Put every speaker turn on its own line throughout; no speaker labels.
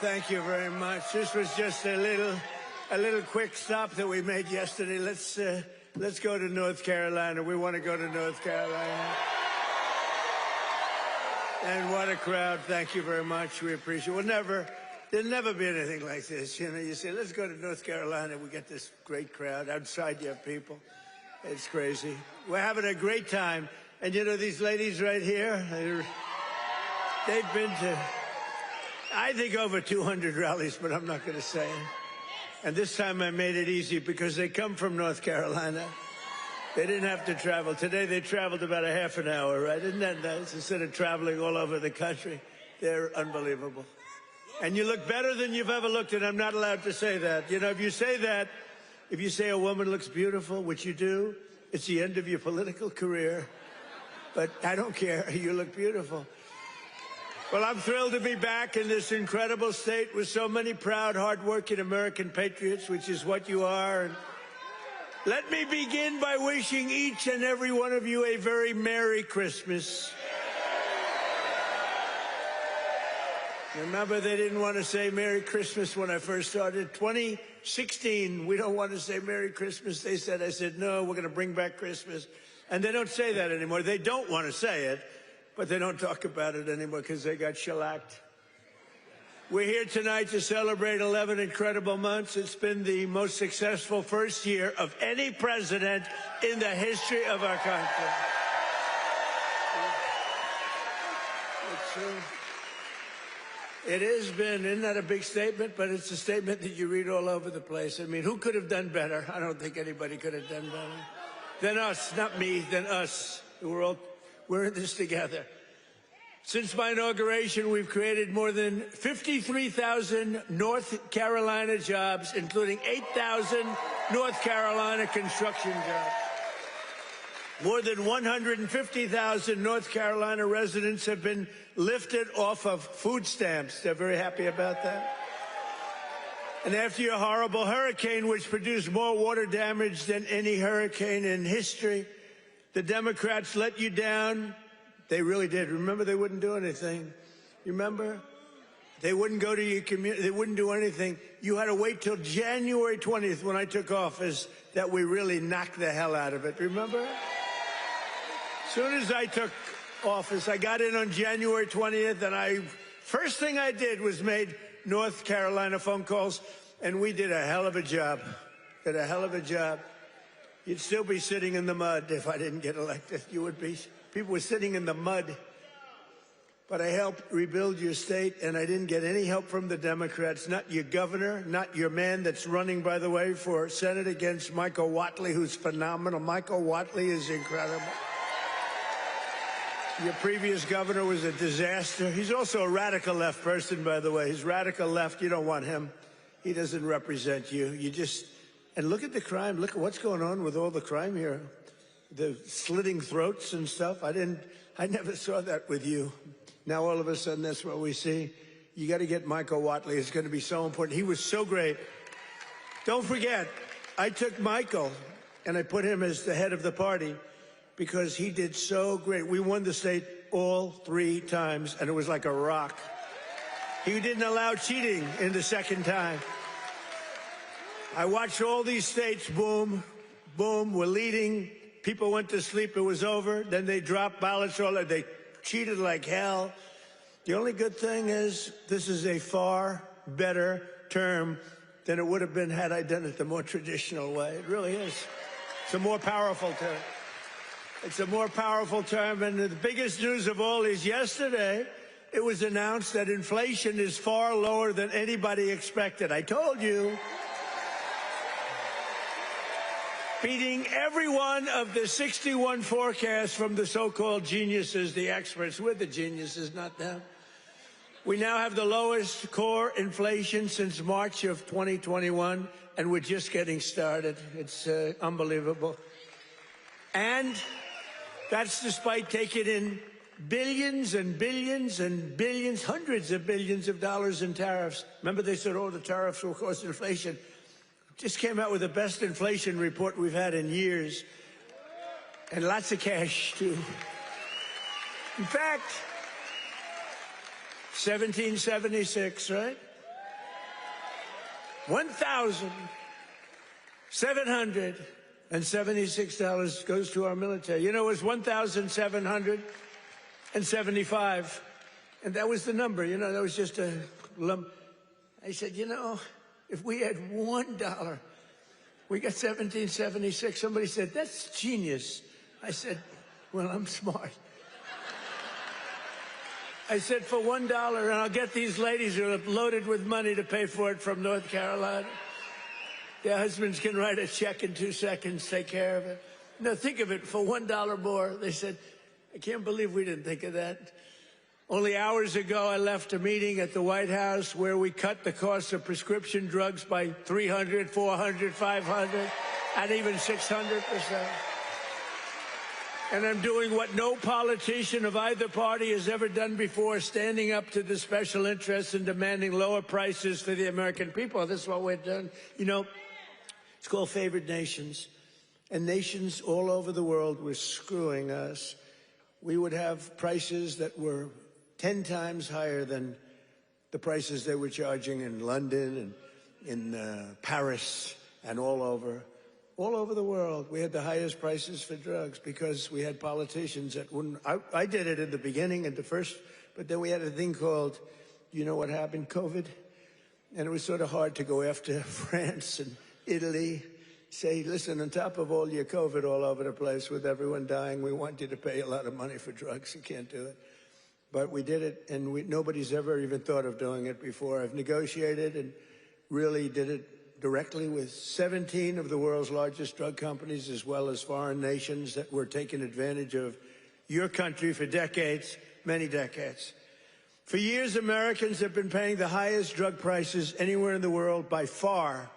thank you very much. This was just a little quick stop that we made yesterday. Let's go to North Carolina. We want to go to North Carolina. And what a crowd. Thank you very much. We appreciate it. There'll never be anything like this. You know, you say, let's go to North Carolina. We get this great crowd. Outside you have people. It's crazy. We're having a great time. And you know, these ladies right here, they've been to, I think, over 200 rallies, but I'm not going to say it. And this time I made it easy because they come from North Carolina. They didn't have to travel. Today they traveled about a half an hour, right? Isn't that nice? Instead of traveling all over the country. They're unbelievable. And you look better than you've ever looked, and I'm not allowed to say that. You know, if you say that, if you say a woman looks beautiful, which you do, it's the end of your political career. But I don't care. You look beautiful. Well, I'm thrilled to be back in this incredible state with so many proud, hardworking American patriots, which is what you are. And let me begin by wishing each and every one of you a very Merry Christmas. Remember, they didn't want to say Merry Christmas when I first started. 2016, we don't want to say Merry Christmas. They said, I said, no, we're going to bring back Christmas. And they don't say that anymore. They don't want to say it, but they don't talk about it anymore because they got shellacked. We're here tonight to celebrate 11 incredible months. It's been the most successful first year of any president in the history of our country. It has been, isn't that a big statement? But it's a statement that you read all over the place. I mean, who could have done better? I don't think anybody could have done better than us, not me, than us. We're in this together. Since my inauguration, we've created more than 53,000 North Carolina jobs, including 8,000 North Carolina construction jobs. More than 150,000 North Carolina residents have been lifted off of food stamps. They're very happy about that. And after your horrible hurricane, which produced more water damage than any hurricane in history, the Democrats let you down. They really did. Remember, they wouldn't do anything. Remember? They wouldn't go to your community. They wouldn't do anything. You had to wait till January 20th when I took office that we really knocked the hell out of it. Remember? As soon as I took office, I got in on January 20th, and first thing I did was made North Carolina phone calls, and we did a hell of a job. Did a hell of a job. You'd still be sitting in the mud if I didn't get elected. You would be. People were sitting in the mud. But I helped rebuild your state, and I didn't get any help from the Democrats, not your governor, not your man that's running, by the way, for Senate against Michael Whatley, who's phenomenal. Michael Whatley is incredible. Your previous governor was a disaster. He's also a radical left person, by the way. He's radical left. You don't want him. He doesn't represent you. And look at the crime. Look at what's going on with all the crime here. The slitting throats and stuff. I never saw that with you. Now all of a sudden that's what we see. You got to get Michael Whatley. It's going to be so important. He was so great. Don't forget, I took Michael and I put him as the head of the party because he did so great. We won the state all 3 times, and it was like a rock. He didn't allow cheating in the second time. I watched all these states, boom, boom, we're leading. People went to sleep, it was over. Then they dropped ballots, they cheated like hell. The only good thing is this is a far better term than it would have been had I done it the more traditional way. It really is. It's a more powerful term. It's a more powerful term, and the biggest news of all is yesterday it was announced that inflation is far lower than anybody expected. I told you. Beating every one of the 61 forecasts from the so-called geniuses, the experts. We're the geniuses, not them. We now have the lowest core inflation since March of 2021, and we're just getting started. It's unbelievable. And that's despite taking in billions and billions and billions, hundreds of billions of dollars in tariffs. Remember, they said, oh, the tariffs will cause inflation. Just came out with the best inflation report we've had in years. And lots of cash, too. In fact, 1776, right? $1,776 goes to our military. You know, it was $1,775, and that was the number. You know, that was just a lump. I said, you know, if we had $1, we got $1,776. Somebody said, that's genius. I said, well, I'm smart. I said, for $1, and I'll get these ladies who are loaded with money to pay for it from North Carolina. Their husbands can write a check in 2 seconds, take care of it. No, think of it, for $1 more. They said, I can't believe we didn't think of that. Only hours ago, I left a meeting at the White House where we cut the cost of prescription drugs by 300, 400, 500, and even 600%. And I'm doing what no politician of either party has ever done before, standing up to the special interests and demanding lower prices for the American people. This is what we're doing. You know, it's called favored nations. And nations all over the world were screwing us. We would have prices that were 10 times higher than the prices they were charging in London and in Paris and all over the world. We had the highest prices for drugs because we had politicians that wouldn't. I did it in the beginning, at the first, but then we had a thing called, you know what happened, COVID? And it was sort of hard to go after France and Italy, say, listen, on top of all your COVID all over the place with everyone dying, we want you to pay a lot of money for drugs. You can't do it. But we did it, and nobody's ever even thought of doing it before. I've negotiated and really did it directly with 17 of the world's largest drug companies, as well as foreign nations that were taking advantage of your country for decades, many decades. For years, Americans have been paying the highest drug prices anywhere in the world by far,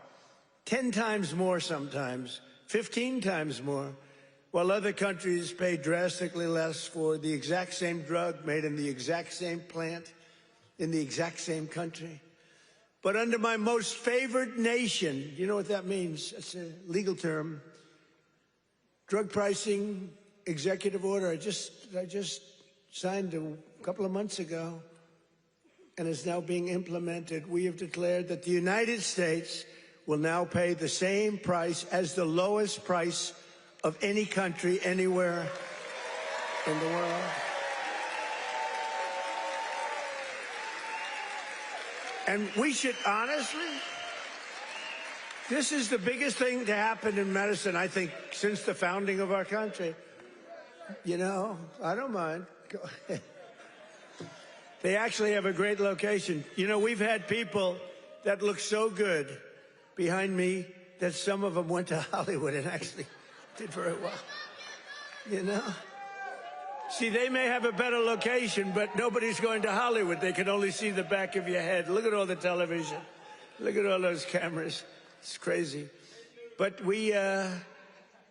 10 times more sometimes, 15 times more, while other countries pay drastically less for the exact same drug made in the exact same plant, in the exact same country. But under my most favored nation, you know what that means? It's a legal term. Drug pricing executive order. I just signed a couple of months ago, and it's now being implemented. We have declared that the United States will now pay the same price as the lowest price of any country anywhere in the world. And we should honestly, this is the biggest thing to happen in medicine, I think, since the founding of our country. You know, I don't mind. Go ahead. They actually have a great location. You know, we've had people that look so good behind me that some of them went to Hollywood and actually did very well. You know? See, they may have a better location, but nobody's going to Hollywood. They can only see the back of your head. Look at all the television. Look at all those cameras. It's crazy. But we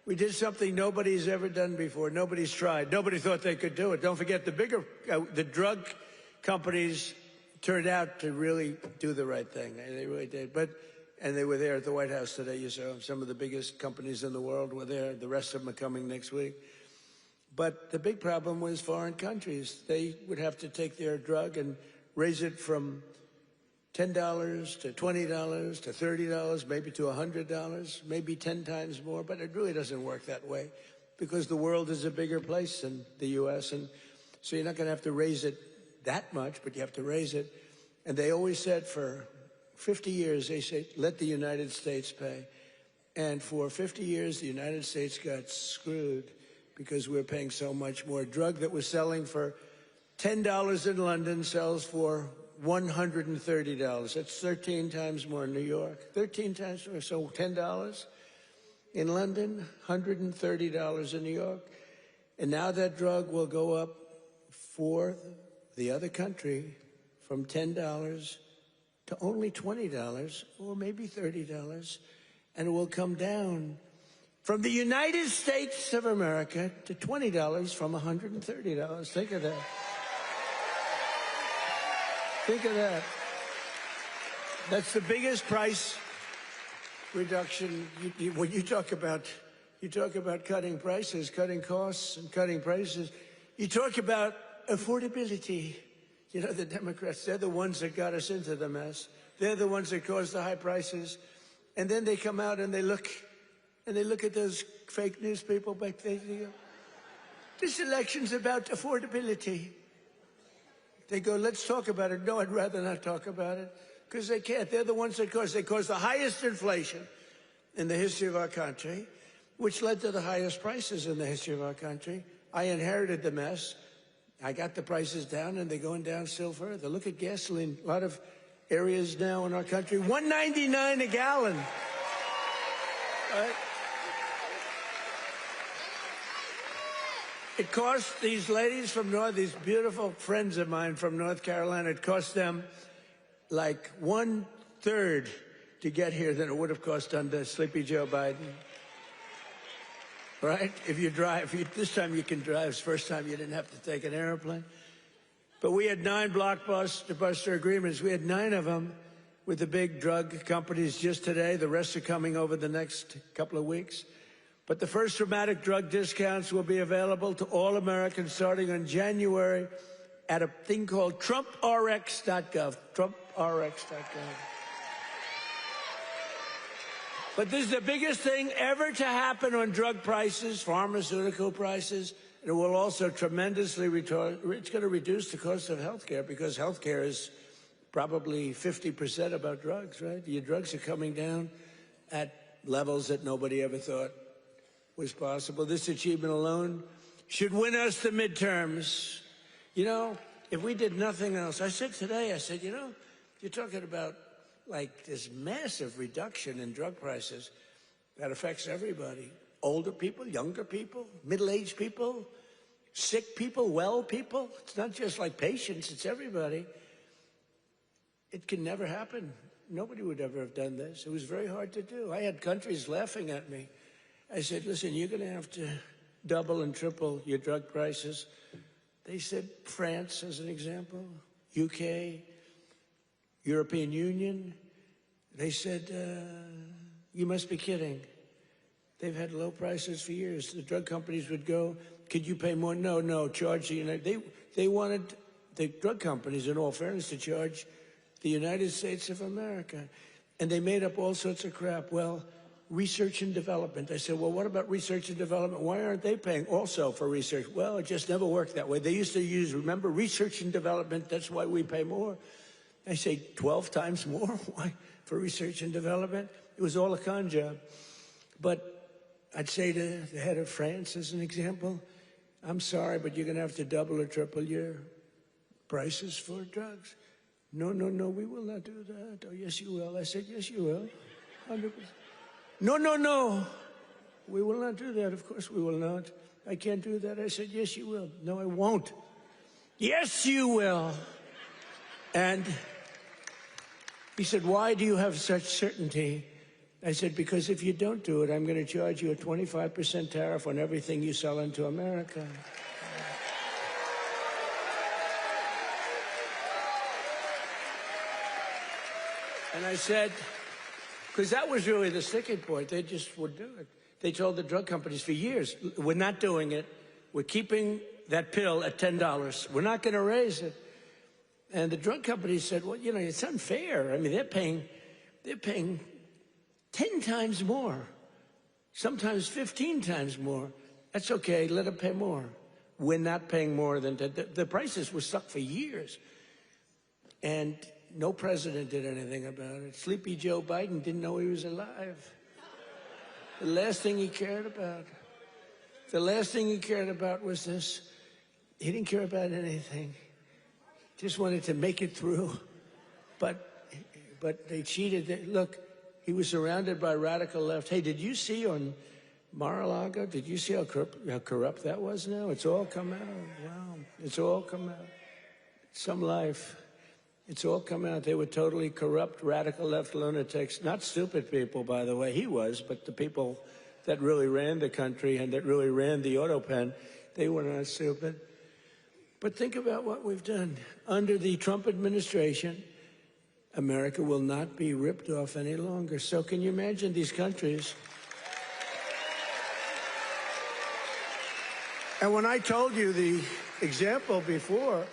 did something nobody's ever done before. Nobody's tried. Nobody thought they could do it. Don't forget, the drug companies turned out to really do the right thing. They really did. And they were there at the White House today. You saw some of the biggest companies in the world were there. The rest of them are coming next week. But the big problem was foreign countries. They would have to take their drug and raise it from $10 to $20 to $30, maybe to $100, maybe 10 times more. But it really doesn't work that way because the world is a bigger place than the U.S. And so you're not going to have to raise it that much, but you have to raise it. And they always said for 50 years, they say, let the United States pay. And for 50 years, the United States got screwed because we're paying so much more. Drug that was selling for $10 in London sells for $130. That's 13 times more in New York. 13 times more, so $10 in London, $130 in New York. And now that drug will go up for the other country from $10 to only $20 or maybe $30. And it will come down from the United States of America to $20 from $130. Think of that. Think of that. That's the biggest price reduction. When you talk about cutting prices, cutting costs, and cutting prices, you talk about affordability. You know, the Democrats, they're the ones that got us into the mess. They're the ones that cause the high prices. And then they come out and they look at those fake news people back there. They go, this election's about affordability. They go, let's talk about it. No, I'd rather not talk about it, because they can't. They're the ones that cause the highest inflation in the history of our country, which led to the highest prices in the history of our country. I inherited the mess. I got the prices down, and they're going down still further. Look at gasoline. A lot of areas now in our country, $1.99 a gallon. Right? It cost these ladies from these beautiful friends of mine from North Carolina, it cost them like 1/3 to get here than it would have cost under Sleepy Joe Biden. Right? If you drive, this time you can drive. It's the first time you didn't have to take an airplane. But we had 9 blockbuster agreements. We had 9 of them with the big drug companies just today. The rest are coming over the next couple of weeks. But the first dramatic drug discounts will be available to all Americans starting on January at a thing called TrumpRx.gov. TrumpRx.gov. But this is the biggest thing ever to happen on drug prices, pharmaceutical prices. And it will also tremendously it's going to reduce the cost of health care, because health care is probably 50% about drugs, right? Your drugs are coming down at levels that nobody ever thought was possible. This achievement alone should win us the midterms. You know, if we did nothing else, I said today, you know, you're talking about like this massive reduction in drug prices that affects everybody. Older people, younger people, middle-aged people, sick people, well people. It's not just like patients, it's everybody. It can never happen. Nobody would ever have done this. It was very hard to do. I had countries laughing at me. I said, listen, you're going to have to double and triple your drug prices. They said France, as an example, UK, European Union. They said, you must be kidding. They've had low prices for years. The drug companies would go, could you pay more? No, charge the United. They wanted the drug companies, in all fairness, to charge the United States of America. And they made up all sorts of crap. Well, research and development. I said, well, what about research and development? Why aren't they paying also for research? Well, it just never worked that way. They used to use, remember, research and development, that's why we pay more. I say 12 times more? Why? For research and development? It was all a con job. But I'd say to the head of France, as an example, I'm sorry, but you're going to have to double or triple your prices for drugs. No, we will not do that. Oh, yes, you will. I said, yes, you will. 100%. No, we will not do that. Of course we will not. I can't do that. I said, yes, you will. No, I won't. Yes, you will. And he said, why do you have such certainty? I said, because if you don't do it, I'm going to charge you a 25% tariff on everything you sell into America. And I said, because that was really the sticking point. They just would do it. They told the drug companies for years, we're not doing it. We're keeping that pill at $10. We're not going to raise it. And the drug companies said, well, you know, it's unfair. I mean, they're paying 10 times more, sometimes 15 times more. That's okay, let them pay more. We're not paying more than the prices were stuck for years. And no president did anything about it. Sleepy Joe Biden didn't know he was alive. The last thing he cared about. The last thing he cared about was this. He didn't care about anything. Just wanted to make it through. But they cheated. Look, he was surrounded by radical left. Hey, did you see on Mar-a-Lago, did you see how corrupt that was now? It's all come out. Wow. It's all come out. Some life. It's all come out. They were totally corrupt, radical left lunatics. Not stupid people, by the way. He was, but the people that really ran the country and that really ran the auto pen, they were not stupid. But think about what we've done. Under the Trump administration, America will not be ripped off any longer. So can you imagine these countries? And when I told you the example before,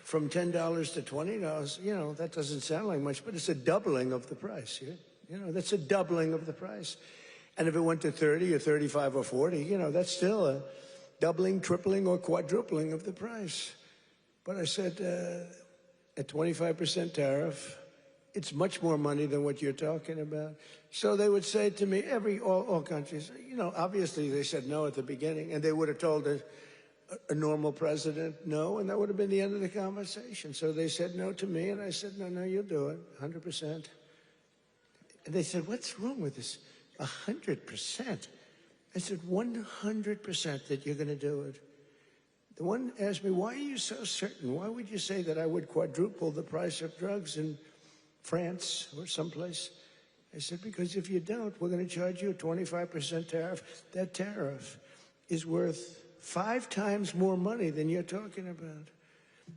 from $10 to $20, you know, that doesn't sound like much, but it's a doubling of the price. You know, that's a doubling of the price. And if it went to 30 or 35 or 40, you know, that's still a doubling, tripling, or quadrupling of the price. But I said, at 25% tariff, it's much more money than what you're talking about. So they would say to me, all countries, you know, obviously they said no at the beginning, and they would have told a normal president no, and that would have been the end of the conversation. So they said no to me, and I said, no, you'll do it, 100%. And they said, what's wrong with this? 100%. I said, 100% that you're going to do it. The one asked me, why are you so certain? Why would you say that I would quadruple the price of drugs in France or someplace? I said, because if you don't, we're going to charge you a 25% tariff. That tariff is worth 5 times more money than you're talking about.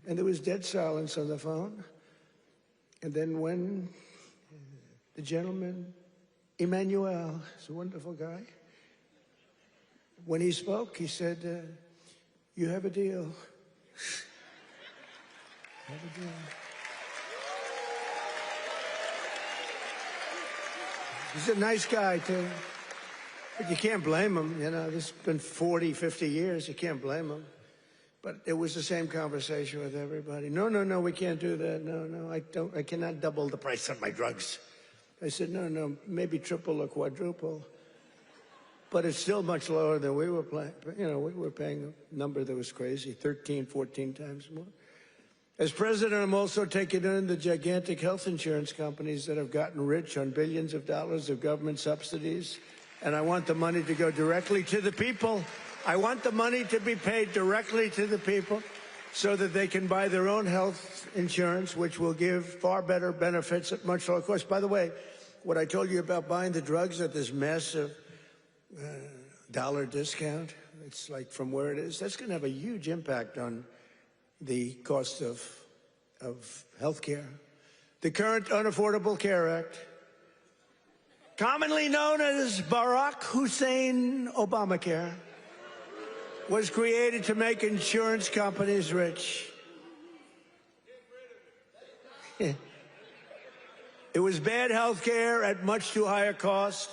And there was dead silence on the phone. And then when the gentleman, Emmanuel, is a wonderful guy, when he spoke, he said, you have a deal. Have a deal. He's a nice guy, too. But you can't blame him. You know, this has been 40, 50 years. You can't blame him. But it was the same conversation with everybody. No, we can't do that. No, I cannot double the price of my drugs. I said, no, maybe triple or quadruple. But it's still much lower than we were paying. You know, we were paying a number that was crazy, 13, 14 times more. As president, I'm also taking in the gigantic health insurance companies that have gotten rich on billions of dollars of government subsidies. And I want the money to go directly to the people. I want the money to be paid directly to the people so that they can buy their own health insurance, which will give far better benefits at much lower cost. By the way, what I told you about buying the drugs at this massive dollar discount, it's like from where it is, that's going to have a huge impact on the cost of health care. The current Unaffordable Care Act, commonly known as Barack Hussein Obamacare, was created to make insurance companies rich. It was bad health care at much too high a cost.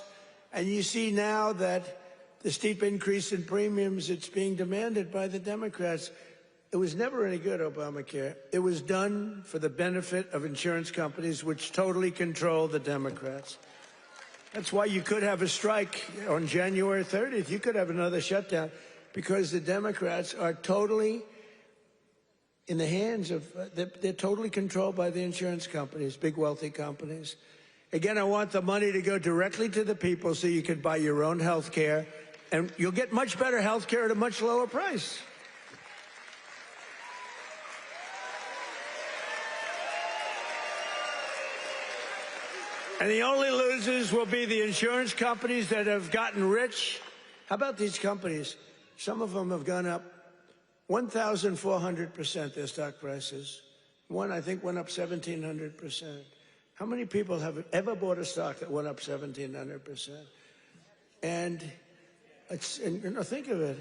And you see now that the steep increase in premiums, it's being demanded by the Democrats. It was never any good, Obamacare. It was done for the benefit of insurance companies, which totally control the Democrats. That's why you could have a strike on January 30th. You could have another shutdown because the Democrats are totally in the hands of, they're totally controlled by the insurance companies, big wealthy companies. Again, I want the money to go directly to the people so you can buy your own health care, and you'll get much better health care at a much lower price. And the only losers will be the insurance companies that have gotten rich. How about these companies? Some of them have gone up 1,400%, their stock prices. One, I think, went up 1,700%. How many people have ever bought a stock that went up 1,700%? And think of it.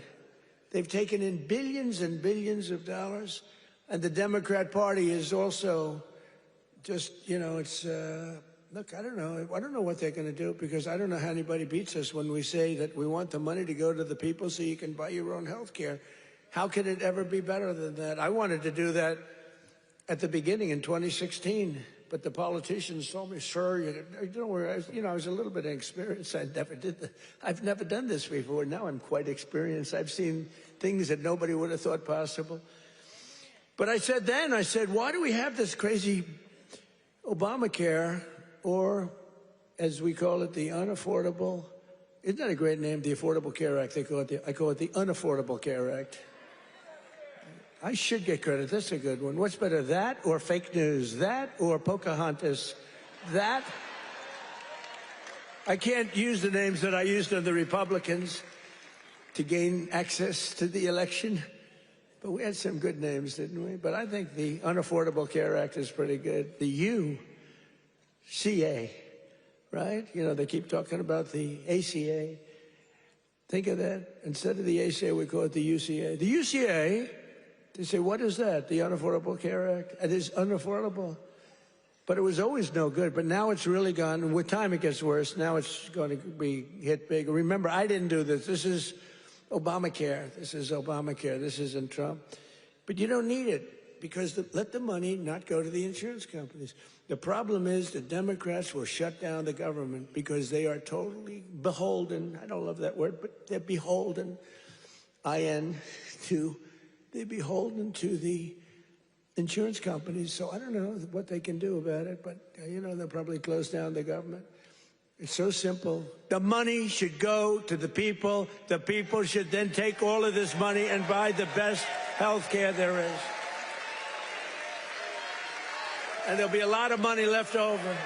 They've taken in billions and billions of dollars, and the Democrat Party is also just, you know, it's, look, I don't know what they're going to do, because I don't know how anybody beats us when we say that we want the money to go to the people so you can buy your own health care. How could it ever be better than that? I wanted to do that at the beginning in 2016. But the politicians told me, sir, you don't worry. I was a little bit inexperienced. I've never done this before. Now I'm quite experienced. I've seen things that nobody would have thought possible. But I said, why do we have this crazy Obamacare, or as we call it, the unaffordable? Isn't that a great name, the Affordable Care Act? I call it the Unaffordable Care Act. I should get credit. That's a good one. What's better, that or fake news? That or Pocahontas? That? I can't use the names that I used on the Republicans to gain access to the election, but we had some good names, didn't we? But I think the Unaffordable Care Act is pretty good. The UCA, right? You know, they keep talking about the ACA. Think of that. Instead of the ACA, we call it the UCA. The UCA They say, what is that? The Unaffordable Care Act? It is unaffordable. But it was always no good. But now it's really gone. And with time, it gets worse. Now it's going to be hit big. Remember, I didn't do this. This is Obamacare. This is Obamacare. This isn't Trump. But you don't need it because let the money not go to the insurance companies. The problem is the Democrats will shut down the government because they are totally beholden. I don't love that word, but they're beholden. They're beholden to the insurance companies. So I don't know what they can do about it, but, they'll probably close down the government. It's so simple. The money should go to the people. The people should then take all of this money and buy the best health care there is. And there'll be a lot of money left over.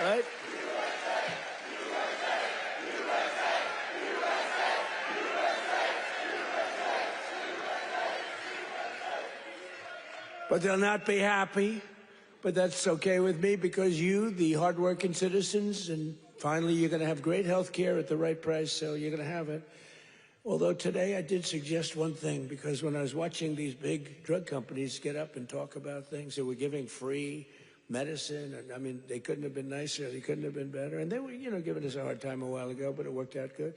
Right? But they'll not be happy. But that's okay with me because you, the hardworking citizens, and finally you're going to have great health care at the right price, so you're going to have it. Although today I did suggest one thing, because when I was watching these big drug companies get up and talk about things, they were giving free medicine, and I mean, they couldn't have been nicer, they couldn't have been better, and they were, giving us a hard time a while ago, but it worked out good.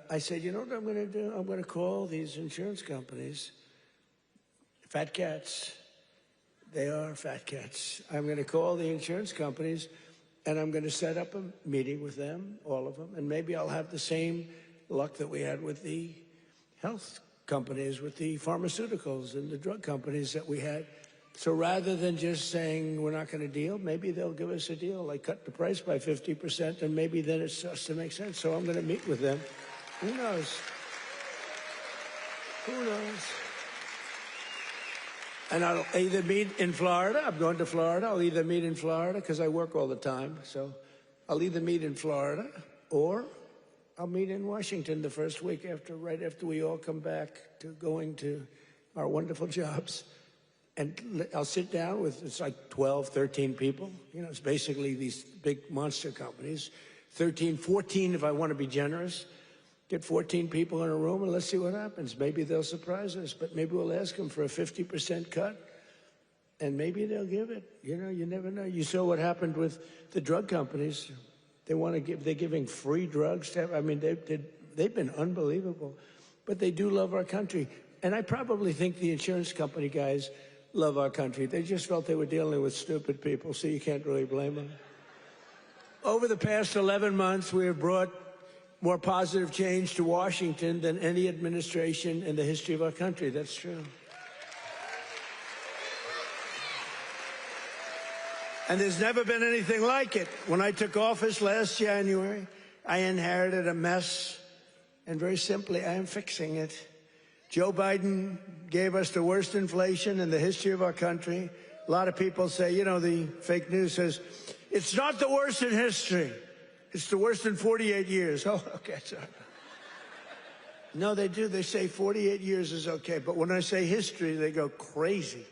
I said, you know what I'm going to do? I'm going to call these insurance companies fat cats. They are fat cats. I'm going to call the insurance companies, and I'm going to set up a meeting with them, all of them, and maybe I'll have the same luck that we had with the health companies, with the pharmaceuticals and the drug companies that we had. So rather than just saying we're not going to deal, maybe they'll give us a deal, like cut the price by 50%, and maybe then it starts to make sense. So I'm going to meet with them. Who knows? Who knows? And I'll either meet in Florida. I'm going to Florida. I'll either meet in Florida because I work all the time. So I'll either meet in Florida or I'll meet in Washington the first week right after we all come back to going to our wonderful jobs. And I'll sit down with, it's like 12, 13 people. It's basically these big monster companies. 13, 14 if I want to be generous. Get 14 people in a room and let's see what happens. Maybe they'll surprise us, but maybe we'll ask them for a 50% cut and maybe they'll give it. You never know. You saw what happened with the drug companies. They're giving free drugs to, they've been unbelievable, but they do love our country. And I probably think the insurance company guys love our country. They just felt they were dealing with stupid people, so you can't really blame them. Over the past 11 months, we have brought more positive change to Washington than any administration in the history of our country. That's true. And there's never been anything like it. When I took office last January, I inherited a mess, and very simply, I am fixing it. Joe Biden gave us the worst inflation in the history of our country. A lot of people say, the fake news says, it's not the worst in history. It's the worst in 48 years. Oh, okay, sorry. No, they do. They say 48 years is okay. But when I say history, they go crazy.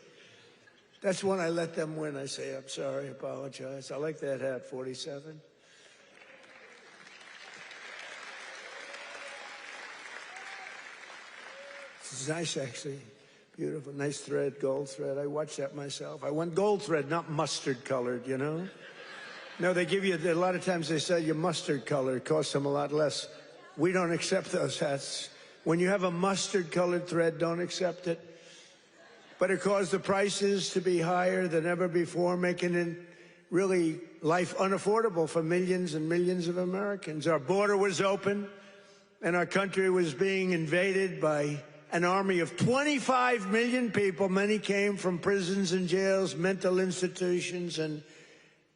That's when I let them win. I say, I'm sorry, apologize. I like that hat, 47. It's nice, actually. Beautiful, nice thread, gold thread. I watched that myself. I want gold thread, not mustard colored, No, they give you, a lot of times they sell you mustard color. It costs them a lot less. We don't accept those hats. When you have a mustard colored thread, don't accept it. But it caused the prices to be higher than ever before, making it really life unaffordable for millions and millions of Americans. Our border was open and our country was being invaded by an army of 25 million people. Many came from prisons and jails, mental institutions, and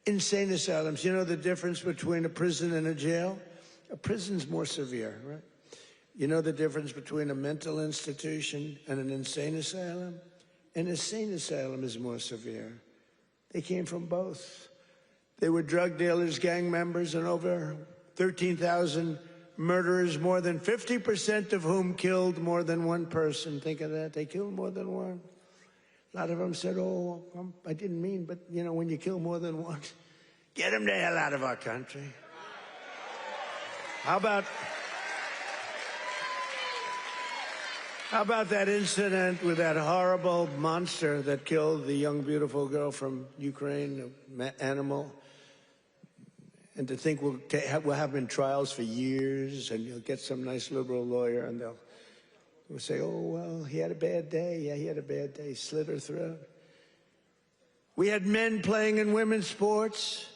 insane asylums. You know the difference between a prison and a jail? A prison's more severe, right? You know the difference between a mental institution and an insane asylum? An insane asylum is more severe. They came from both. They were drug dealers, gang members, and over 13,000 murderers, more than 50% of whom killed more than one person. Think of that. They killed more than one. A lot of them said, oh, I didn't mean, but, when you kill more than one, get them the hell out of our country. How about How about that incident with that horrible monster that killed the young, beautiful girl from Ukraine, an animal? And to think we'll have him in trials for years, and you'll get some nice liberal lawyer, and we'll say, oh, well, he had a bad day. Yeah, he had a bad day. He slit her throat. We had men playing in women's sports,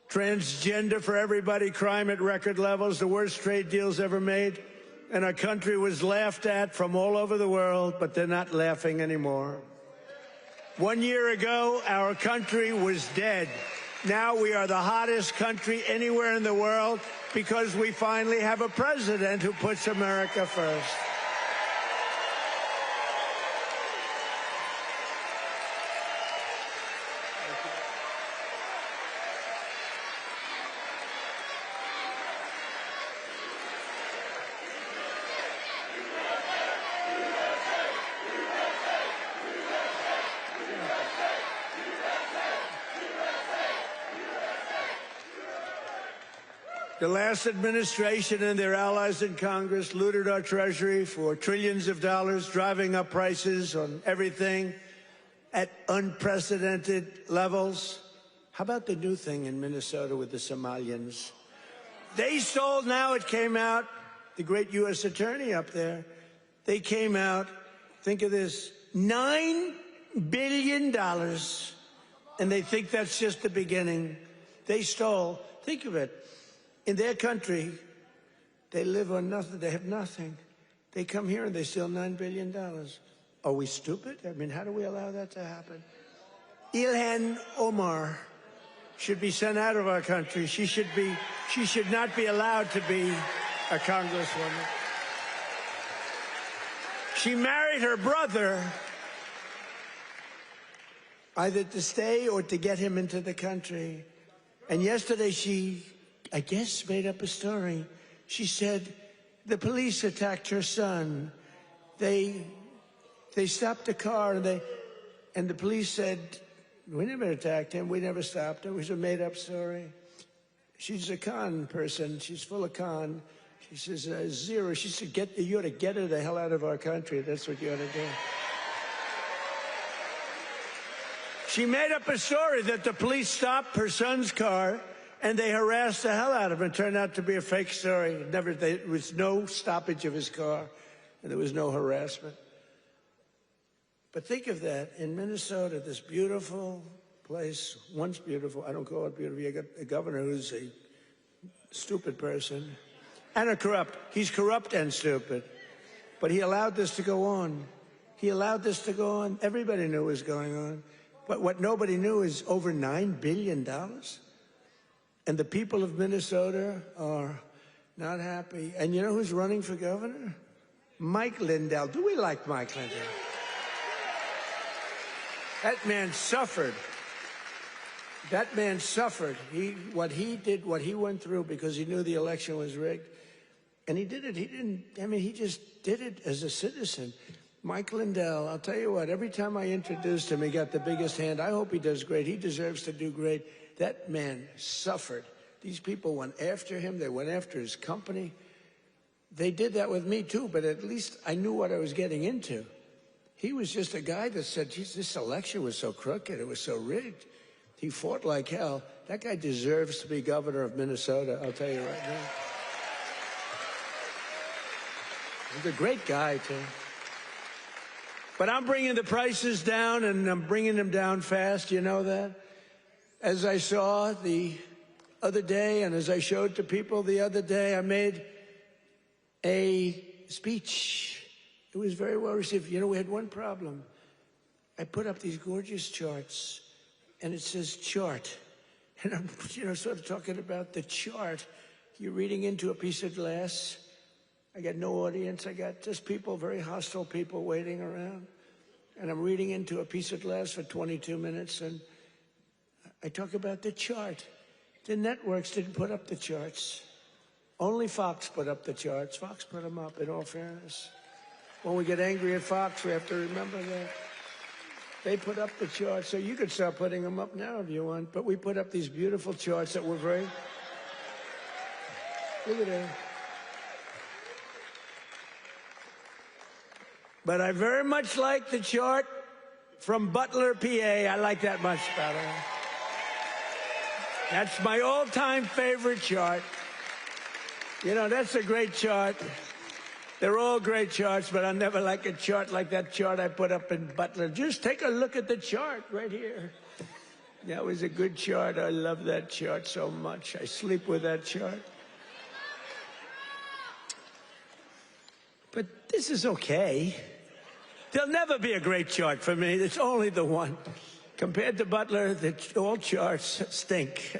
transgender for everybody, crime at record levels, the worst trade deals ever made. And our country was laughed at from all over the world, but they're not laughing anymore. 1 year ago, our country was dead. Now we are the hottest country anywhere in the world because we finally have a president who puts America first. The last administration and their allies in Congress looted our Treasury for trillions of dollars, driving up prices on everything at unprecedented levels. How about the new thing in Minnesota with the Somalians? They stole, now it came out, the great U.S. attorney up there, they came out, think of this, $9 billion, and they think that's just the beginning. They stole, think of it. In their country, they live on nothing. They have nothing. They come here and they steal $9 billion. Are we stupid? I mean, how do we allow that to happen? Ilhan Omar should be sent out of our country. She should not be allowed to be a congresswoman. She married her brother either to stay or to get him into the country. And yesterday she, I guess, made up a story. She said the police attacked her son. They stopped the car, and the police said, we never attacked him. We never stopped him. It was a made-up story. She's a con person. She's full of con. She says, zero. She said, you ought to get her the hell out of our country. That's what you ought to do. She made up a story that the police stopped her son's car, and they harassed the hell out of him. It turned out to be a fake story. There was no stoppage of his car, and there was no harassment. But think of that. In Minnesota, this beautiful place, once beautiful, I don't call it beautiful. You got a governor who's a stupid person and a corrupt. He's corrupt and stupid. But he allowed this to go on. He allowed this to go on. Everybody knew it was going on. But what nobody knew is over $9 billion. And the people of Minnesota are not happy. And you know who's running for governor? Mike Lindell. Do we like Mike Lindell? That man suffered. That man suffered. What he did, what he went through because he knew the election was rigged. And he did it. He just did it as a citizen. Mike Lindell, I'll tell you what, every time I introduced him, he got the biggest hand. I hope he does great. He deserves to do great. That man suffered. These people went after him. They went after his company. They did that with me, too, but at least I knew what I was getting into. He was just a guy that said, geez, this election was so crooked. It was so rigged. He fought like hell. That guy deserves to be governor of Minnesota, I'll tell you right now. He's a great guy, too. But I'm bringing the prices down, and I'm bringing them down fast. You know that? As I saw the other day, and as I showed to people the other day, I made a speech. It was very well received. You know, we had one problem. I put up these gorgeous charts, and it says chart. And I'm, sort of talking about the chart. You're reading into a piece of glass. I got no audience. I got just people, very hostile people waiting around. And I'm reading into a piece of glass for 22 minutes, and I talk about the chart. The networks didn't put up the charts. Only Fox put up the charts. Fox put them up, in all fairness. When we get angry at Fox, we have to remember that. They put up the charts, so you could start putting them up now if you want. But we put up these beautiful charts that were very... Look at that. But I very much like the chart from Butler, PA. I like that much better. That's my all-time favorite chart. You know, that's a great chart. They're all great charts, but I never like a chart like that chart I put up in Butler. Just take a look at the chart right here. That was a good chart. I love that chart so much. I sleep with that chart. But this is okay. There'll never be a great chart for me. It's only the one. Compared to Butler, all charts stink.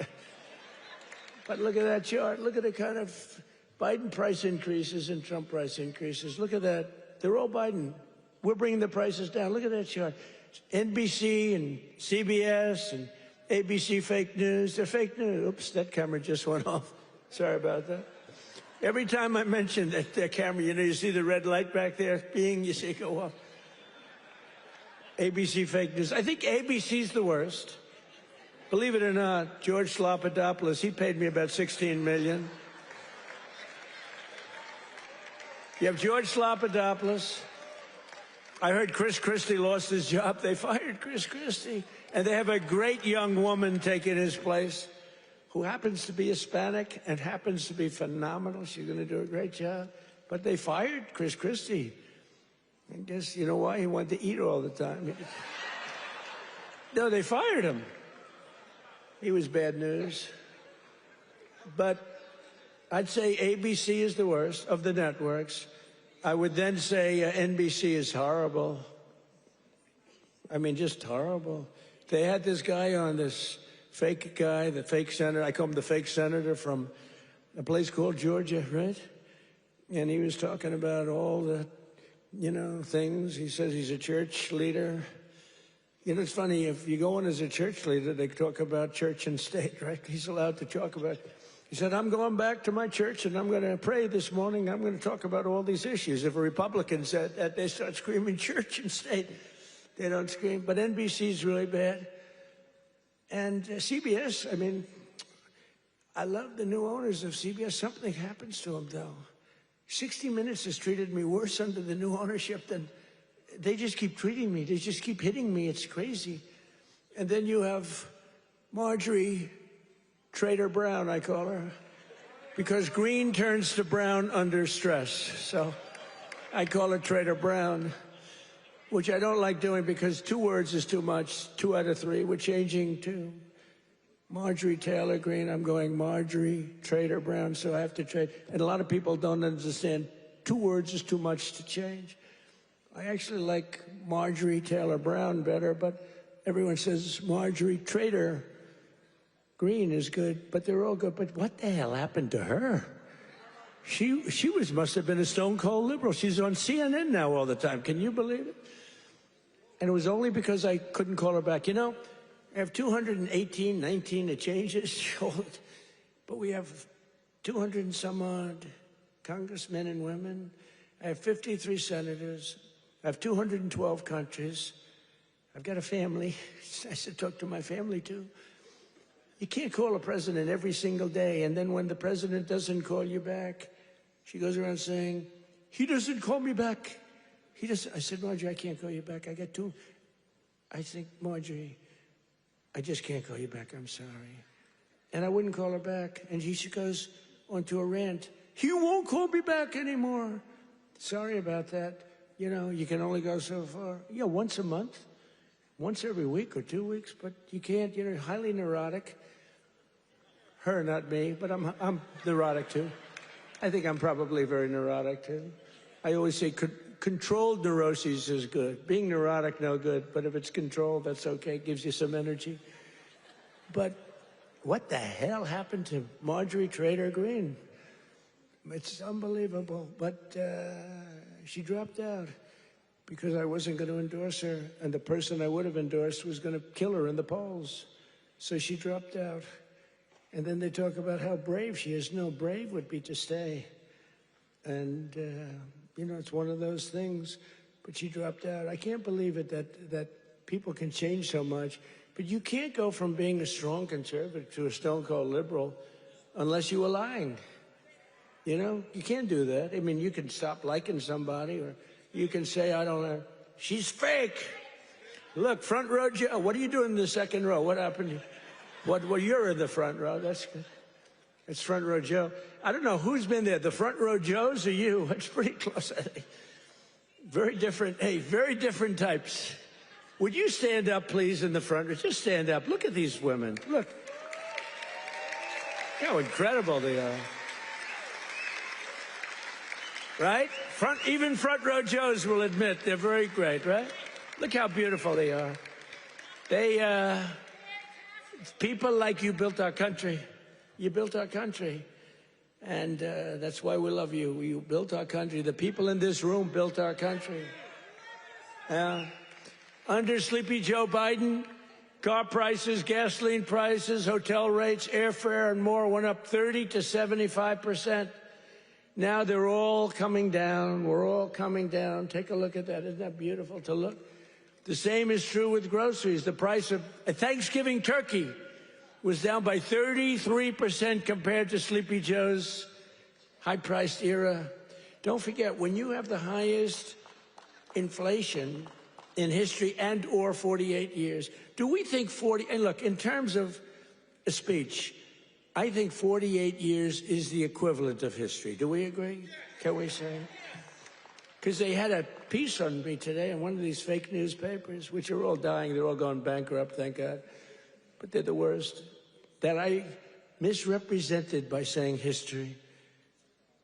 But look at that chart. Look at the kind of Biden price increases and Trump price increases. Look at that. They're all Biden. We're bringing the prices down. Look at that chart. NBC and CBS and ABC fake news. They're fake news. Oops, that camera just went off. Sorry about that. Every time I mention that camera, you know, you see the red light back there, you see it go off. ABC fake news. I think ABC's the worst. Believe it or not, George Slopadopoulos, he paid me about $16 million. You have George Slopadopoulos. I heard Chris Christie lost his job. They fired Chris Christie. And they have a great young woman taking his place who happens to be Hispanic and happens to be phenomenal. She's going to do a great job. But they fired Chris Christie. I guess, you know why? He wanted to eat all the time. No, they fired him. He was bad news. But I'd say ABC is the worst of the networks. I would then say NBC is horrible. I mean, just horrible. They had this guy on, this fake guy, the fake senator. I call him the fake senator from a place called Georgia, right? And he was talking about all the, you know, things. He says he's a church leader. You know, it's funny, if you go in as a church leader, they talk about church and state, right? He's allowed to talk about. He said, I'm going back to my church and I'm going to pray this morning. I'm going to talk about all these issues. If a Republican said that, they start screaming church and state. They don't scream. But NBC's really bad. And CBS, I mean, I love the new owners of CBS. Something happens to them, though. 60 Minutes has treated me worse under the new ownership than they just keep treating me. They just keep hitting me. It's crazy. And then you have Marjorie Trader Brown, I call her, because green turns to brown under stress. So I call her Trader Brown, which I don't like doing because 2 words is too much. 2 out of 3. We're changing to Marjorie Taylor Greene. I'm going Marjorie Trader Brown, so I have to trade. And a lot of people don't understand 2 words is too much to change. I actually like Marjorie Taylor Brown better, but everyone says Marjorie Trader Greene is good, but they're all good. But what the hell happened to her? She must have been a stone cold liberal. She's on CNN now all the time. Can you believe it? And it was only because I couldn't call her back. You know, I have 218, 19, it changes. But we have 200 and some odd congressmen and women. I have 53 senators. I have 212 countries. I've got a family. It's nice to talk to my family, too. You can't call a president every single day, and then when the president doesn't call you back, she goes around saying, he doesn't call me back. He doesn't. I said, Marjorie, I can't call you back. I got 2. I think, Marjorie, I just can't call you back. I'm sorry. And I wouldn't call her back. And she goes onto a rant. He won't call me back anymore. Sorry about that. You know, you can only go so far. Yeah, once a month, once every week or 2 weeks, but you can't. You're highly neurotic. Her, not me, but I'm neurotic too. I think I'm probably very neurotic too. I always say controlled neuroses is good. Being neurotic, no good, but if it's controlled, that's okay. It gives you some energy. But what the hell happened to Marjorie Trader Greene? It's unbelievable, but she dropped out because I wasn't going to endorse her, and the person I would have endorsed was going to kill her in the polls. So she dropped out. And then they talk about how brave she is. No, brave would be to stay. And, you know, it's one of those things. But she dropped out. I can't believe it that people can change so much. But you can't go from being a strong conservative to a stone-cold liberal unless you were lying. You know, you can't do that. I mean, you can stop liking somebody or You can say, I don't know, she's fake. Look, front row Joe. What are you doing in the second row? What happened? Well, you're in the front row. That's good. It's front row Joe. I don't know who's been there, the front row Joes or you? It's pretty close, I think. Very different, hey, very different types. Would you stand up, please, in the front row? Just stand up. Look at these women. Look. How incredible they are. Right? Even front row Joes will admit they're very great, right? Look how beautiful they are. People like you built our country. You built our country. And that's why we love you. You built our country. The people in this room built our country. Under Sleepy Joe Biden, car prices, gasoline prices, hotel rates, airfare, and more went up 30 to 75%. Now they're all coming down. We're all coming down. Take a look at that. Isn't that beautiful to look? The same is true with groceries. The price of a Thanksgiving turkey was down by 33% compared to Sleepy Joe's high-priced era. Don't forget, when you have the highest inflation in history and or 48 years, do we think and look, in terms of a speech, I think 48 years is the equivalent of history. Do we agree? Can we say? Because they had a piece on me today in one of these fake newspapers, which are all dying. They're all going bankrupt, thank God. But they're the worst. That I misrepresented by saying history.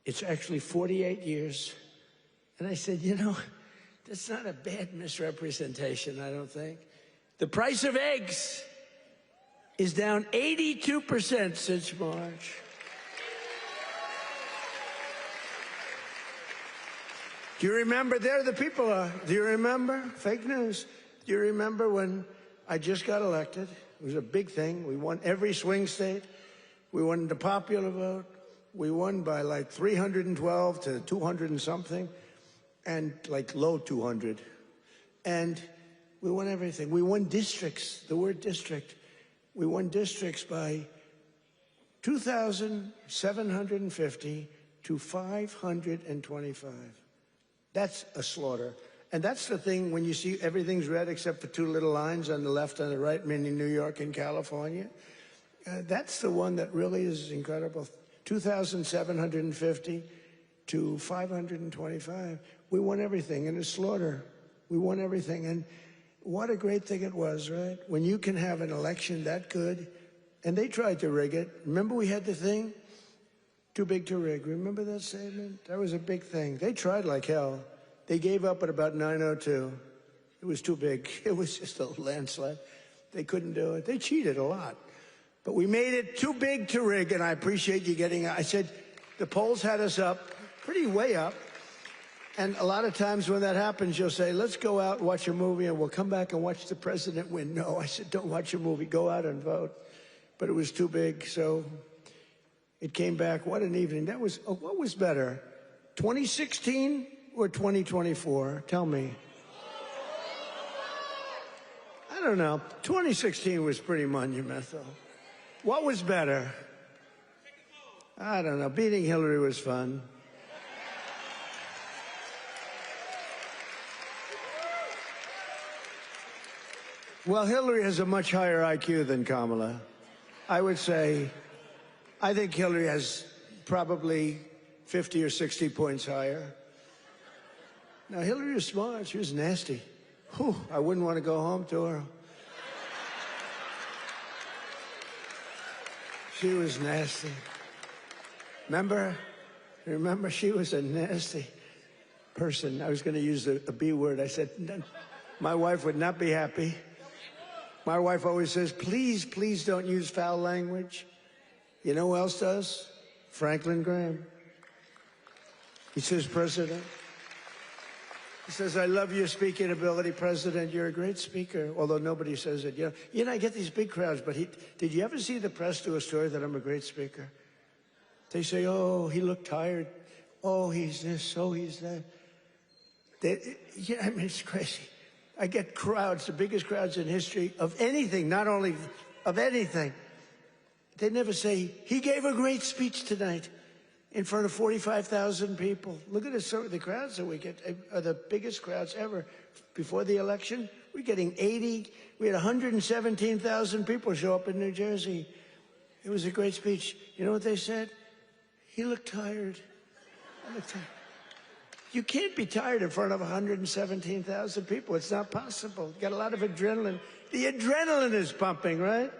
It's actually 48 years. And I said, you know, that's not a bad misrepresentation, I don't think. The price of eggs is down 82% since March. Do you remember? There the people are. Do you remember? Fake news. Do you remember when I just got elected? It was a big thing. We won every swing state. We won the popular vote. We won by like 312 to 200 and something, and like low 200. And we won everything. We won districts, the word district. We won districts by 2,750 to 525. That's a slaughter. And that's the thing when you see everything's red except for two little lines on the left and the right, meaning New York and California. That's the one that really is incredible. 2,750 to 525. We won everything in a slaughter. We won everything. And what a great thing it was, right? When you can have an election that good. And they tried to rig it. Remember we had the thing? Too big to rig. Remember that statement? That was a big thing. They tried like hell. They gave up at about 9:02. It was too big. It was just a landslide. They couldn't do it. They cheated a lot. But we made it too big to rig, and I appreciate you getting... I said the polls had us up, pretty way up. And a lot of times when that happens, you'll say, let's go out and watch a movie, and we'll come back and watch the president win. No, I said, don't watch a movie. Go out and vote. But it was too big, so it came back. What an evening. That was... Oh, what was better, 2016 or 2024? Tell me. I don't know. 2016 was pretty monumental. What was better? I don't know. Beating Hillary was fun. Well, Hillary has a much higher IQ than Kamala. I would say, I think Hillary has probably 50 or 60 points higher. Now, Hillary was smart. She was nasty. Whew, I wouldn't want to go home to her. She was nasty. Remember? Remember, she was a nasty person. I was going to use a B word. I said, my wife would not be happy. My wife always says, please, please don't use foul language. You know who else does? Franklin Graham. He says, President. He says, I love your speaking ability, President. You're a great speaker, although nobody says it. You know, I get these big crowds, but did you ever see the press do a story that I'm a great speaker? They say, oh, he looked tired. Oh, he's this. Oh, he's that. Yeah, I mean, it's crazy. I get crowds, the biggest crowds in history of anything, not only of anything. They never say, he gave a great speech tonight. in front of 45,000 people. Look at the crowds that we get, are the biggest crowds ever. Before the election, we're getting 80, we had 117,000 people show up in New Jersey. It was a great speech. You know what they said? He looked tired. I looked tired. You can't be tired in front of 117,000 people. It's not possible. You got a lot of adrenaline. The adrenaline is pumping, right?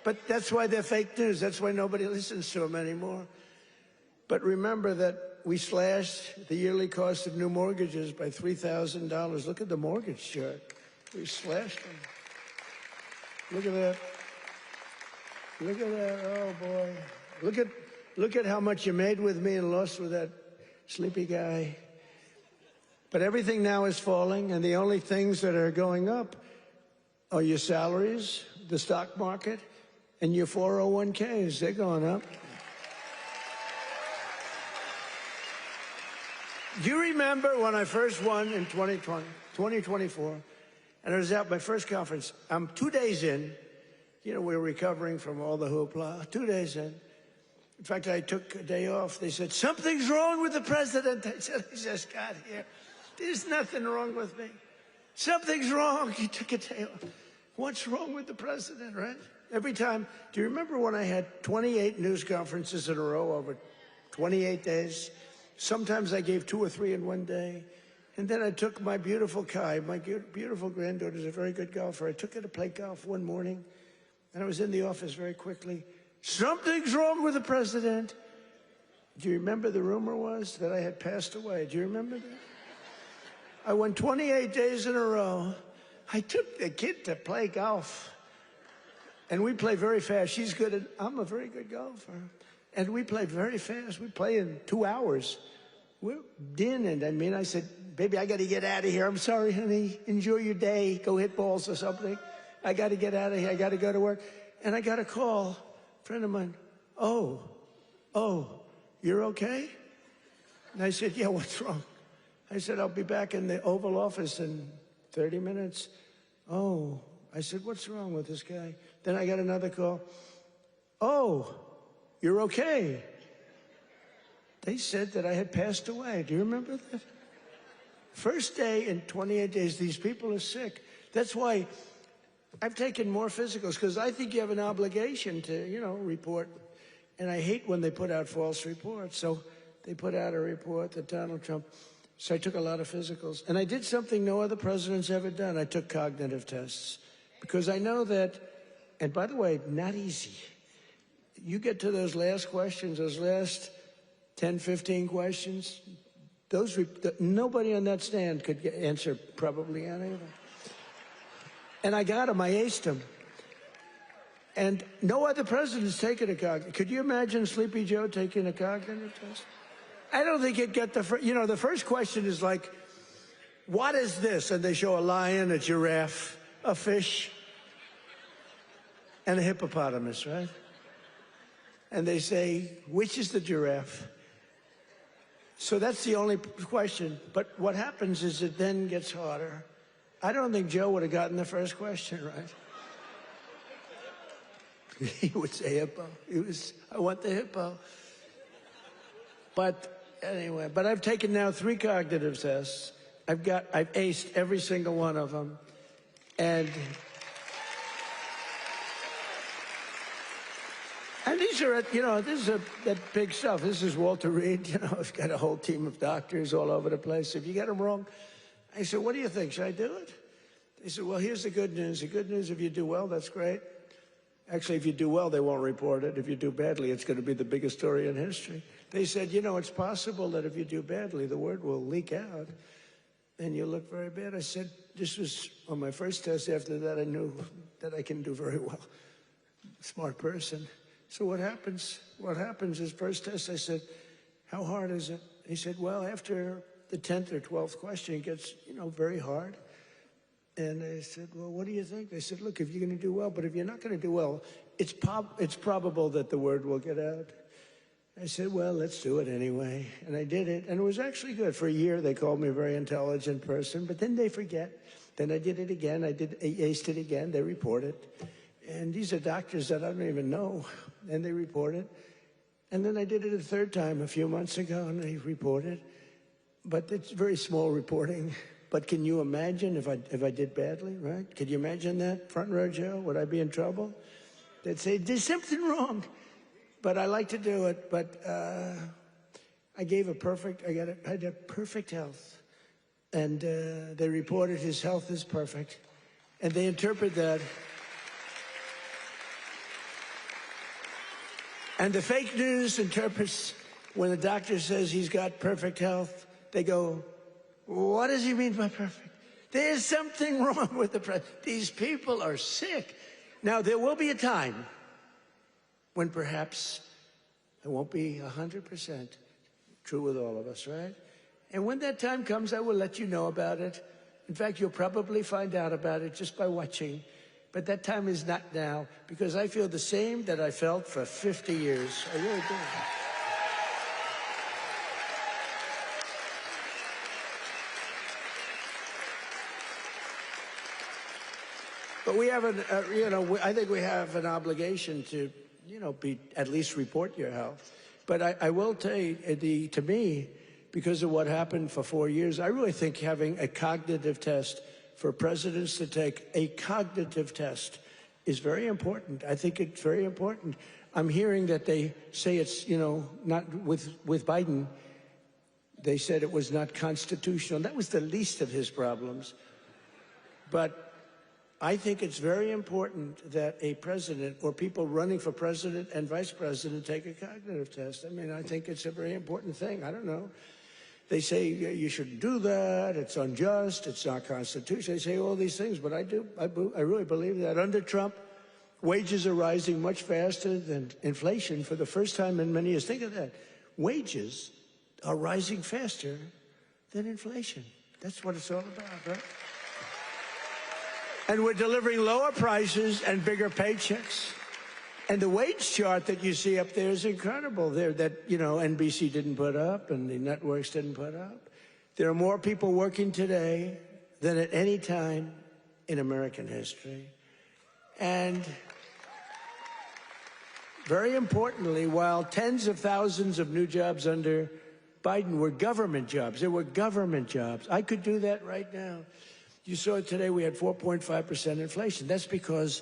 But that's why they're fake news. That's why nobody listens to them anymore. But remember that we slashed the yearly cost of new mortgages by $3,000. Look at the mortgage chart. We slashed them. Look at that. Look at that. Oh, boy. Look at how much you made with me and lost with that sleepy guy. But everything now is falling, and the only things that are going up are your salaries, the stock market, and your 401ks. They're going up. Do you remember when I first won in 2024, and I was at my first conference? I'm 2 days in. You know, we're recovering from all the hoopla. 2 days in. In fact, I took a day off. They said, something's wrong with the president. I said, I just got here. There's nothing wrong with me. Something's wrong. You took a day off. What's wrong with the president, right? Every time. Do you remember when I had 28 news conferences in a row over 28 days? Sometimes I gave 2 or 3 in one day. And then I took my beautiful Kai, my beautiful granddaughter's a very good golfer. I took her to play golf one morning, and I was in the office very quickly. Something's wrong with the president. Do you remember the rumor was that I had passed away? Do you remember that? I won 28 days in a row. I took the kid to play golf. And we play very fast. She's good, and I'm a very good golfer. And we play very fast. We play in 2 hours. We're dinning. I mean, I said, baby, I got to get out of here. I'm sorry, honey. Enjoy your day. Go hit balls or something. I got to get out of here. I got to go to work. And I got a call. A friend of mine. Oh, you're okay? And I said, yeah, what's wrong? I said, I'll be back in the Oval Office in 30 minutes. Oh, I said, what's wrong with this guy? Then I got another call. Oh, you're okay. They said that I had passed away. Do you remember that? First day in 28 days, these people are sick. That's why I've taken more physicals, because I think you have an obligation to, you know, report. And I hate when they put out false reports. So they put out a report that Donald Trump. So I took a lot of physicals. And I did something no other president's ever done. I took cognitive tests. Because I know that, and by the way, not easy. You get to those last questions, those last 10, 15 questions, nobody on that stand could answer probably any of them. And I got them. I aced them. And no other president's taken a cognitive. Could you imagine Sleepy Joe taking a cognitive test? I don't think he'd get the first. You know, the first question is like, what is this? And they show a lion, a giraffe, a fish, and a hippopotamus, right? And they say, which is the giraffe? So that's the only question. But what happens is it then gets harder. I don't think Joe would have gotten the first question right. He would say hippo. I want the hippo. But anyway, I've taken now 3 cognitive tests. I've aced every single one of them. And these are, you know, this is that big stuff. This is Walter Reed. You know, I've got a whole team of doctors all over the place. If you get them wrong, I said, what do you think? Should I do it? They said, well, here's the good news. The good news, if you do well, that's great. Actually, if you do well, they won't report it. If you do badly, it's going to be the biggest story in history. They said, you know, it's possible that if you do badly, the word will leak out and you look very bad. I said, this was on my first test. After that, I knew that I can do very well. Smart person. So what happens? What happens is first test, I said, how hard is it? He said, well, after the 10th or 12th question, it gets, you know, very hard. And I said, well, what do you think? They said, look, if you're going to do well, but if you're not going to do well, it's probable that the word will get out. I said, well, let's do it anyway. And I did it. And it was actually good. For a year, they called me a very intelligent person, but then they forget. Then I did it again. I aced it again. They report it. And these are doctors that I don't even know. And they report it. And then I did it a third time a few months ago, and I reported. But it's very small reporting. But can you imagine if I did badly, right? Could you imagine that, front row Joe? Would I be in trouble? They'd say, there's something wrong. But I like to do it. But I had perfect health. And they reported his health is perfect. And they interpret that. And the fake news interprets when the doctor says he's got perfect health, they go, what does he mean by perfect? There's something wrong with the president. These people are sick. Now, there will be a time when perhaps it won't be 100% true with all of us, right? And when that time comes, I will let you know about it. In fact, you'll probably find out about it just by watching. But that time is not now, because I feel the same that I felt for 50 years. I really do. But we have I think we have an obligation to, at least report your health. But I will tell you, to me, because of what happened for 4 years, I really think having a cognitive test for presidents to take a cognitive test is very important. I think it's very important. I'm hearing that they say it's, not with Biden. They said it was not constitutional. That was the least of his problems. But I think it's very important that a president or people running for president and vice president take a cognitive test. I mean, I think it's a very important thing. I don't know. They say you shouldn't do that, it's unjust, it's not constitutional. They say all these things, but I really believe that. Under Trump, wages are rising much faster than inflation for the first time in many years. Think of that. Wages are rising faster than inflation. That's what it's all about, right? And we're delivering lower prices and bigger paychecks. And the wage chart that you see up there is incredible. That NBC didn't put up and the networks didn't put up. There are more people working today than at any time in American history. And very importantly, while tens of thousands of new jobs under Biden were government jobs, there were government jobs. I could do that right now. You saw it today, we had 4.5% inflation. That's because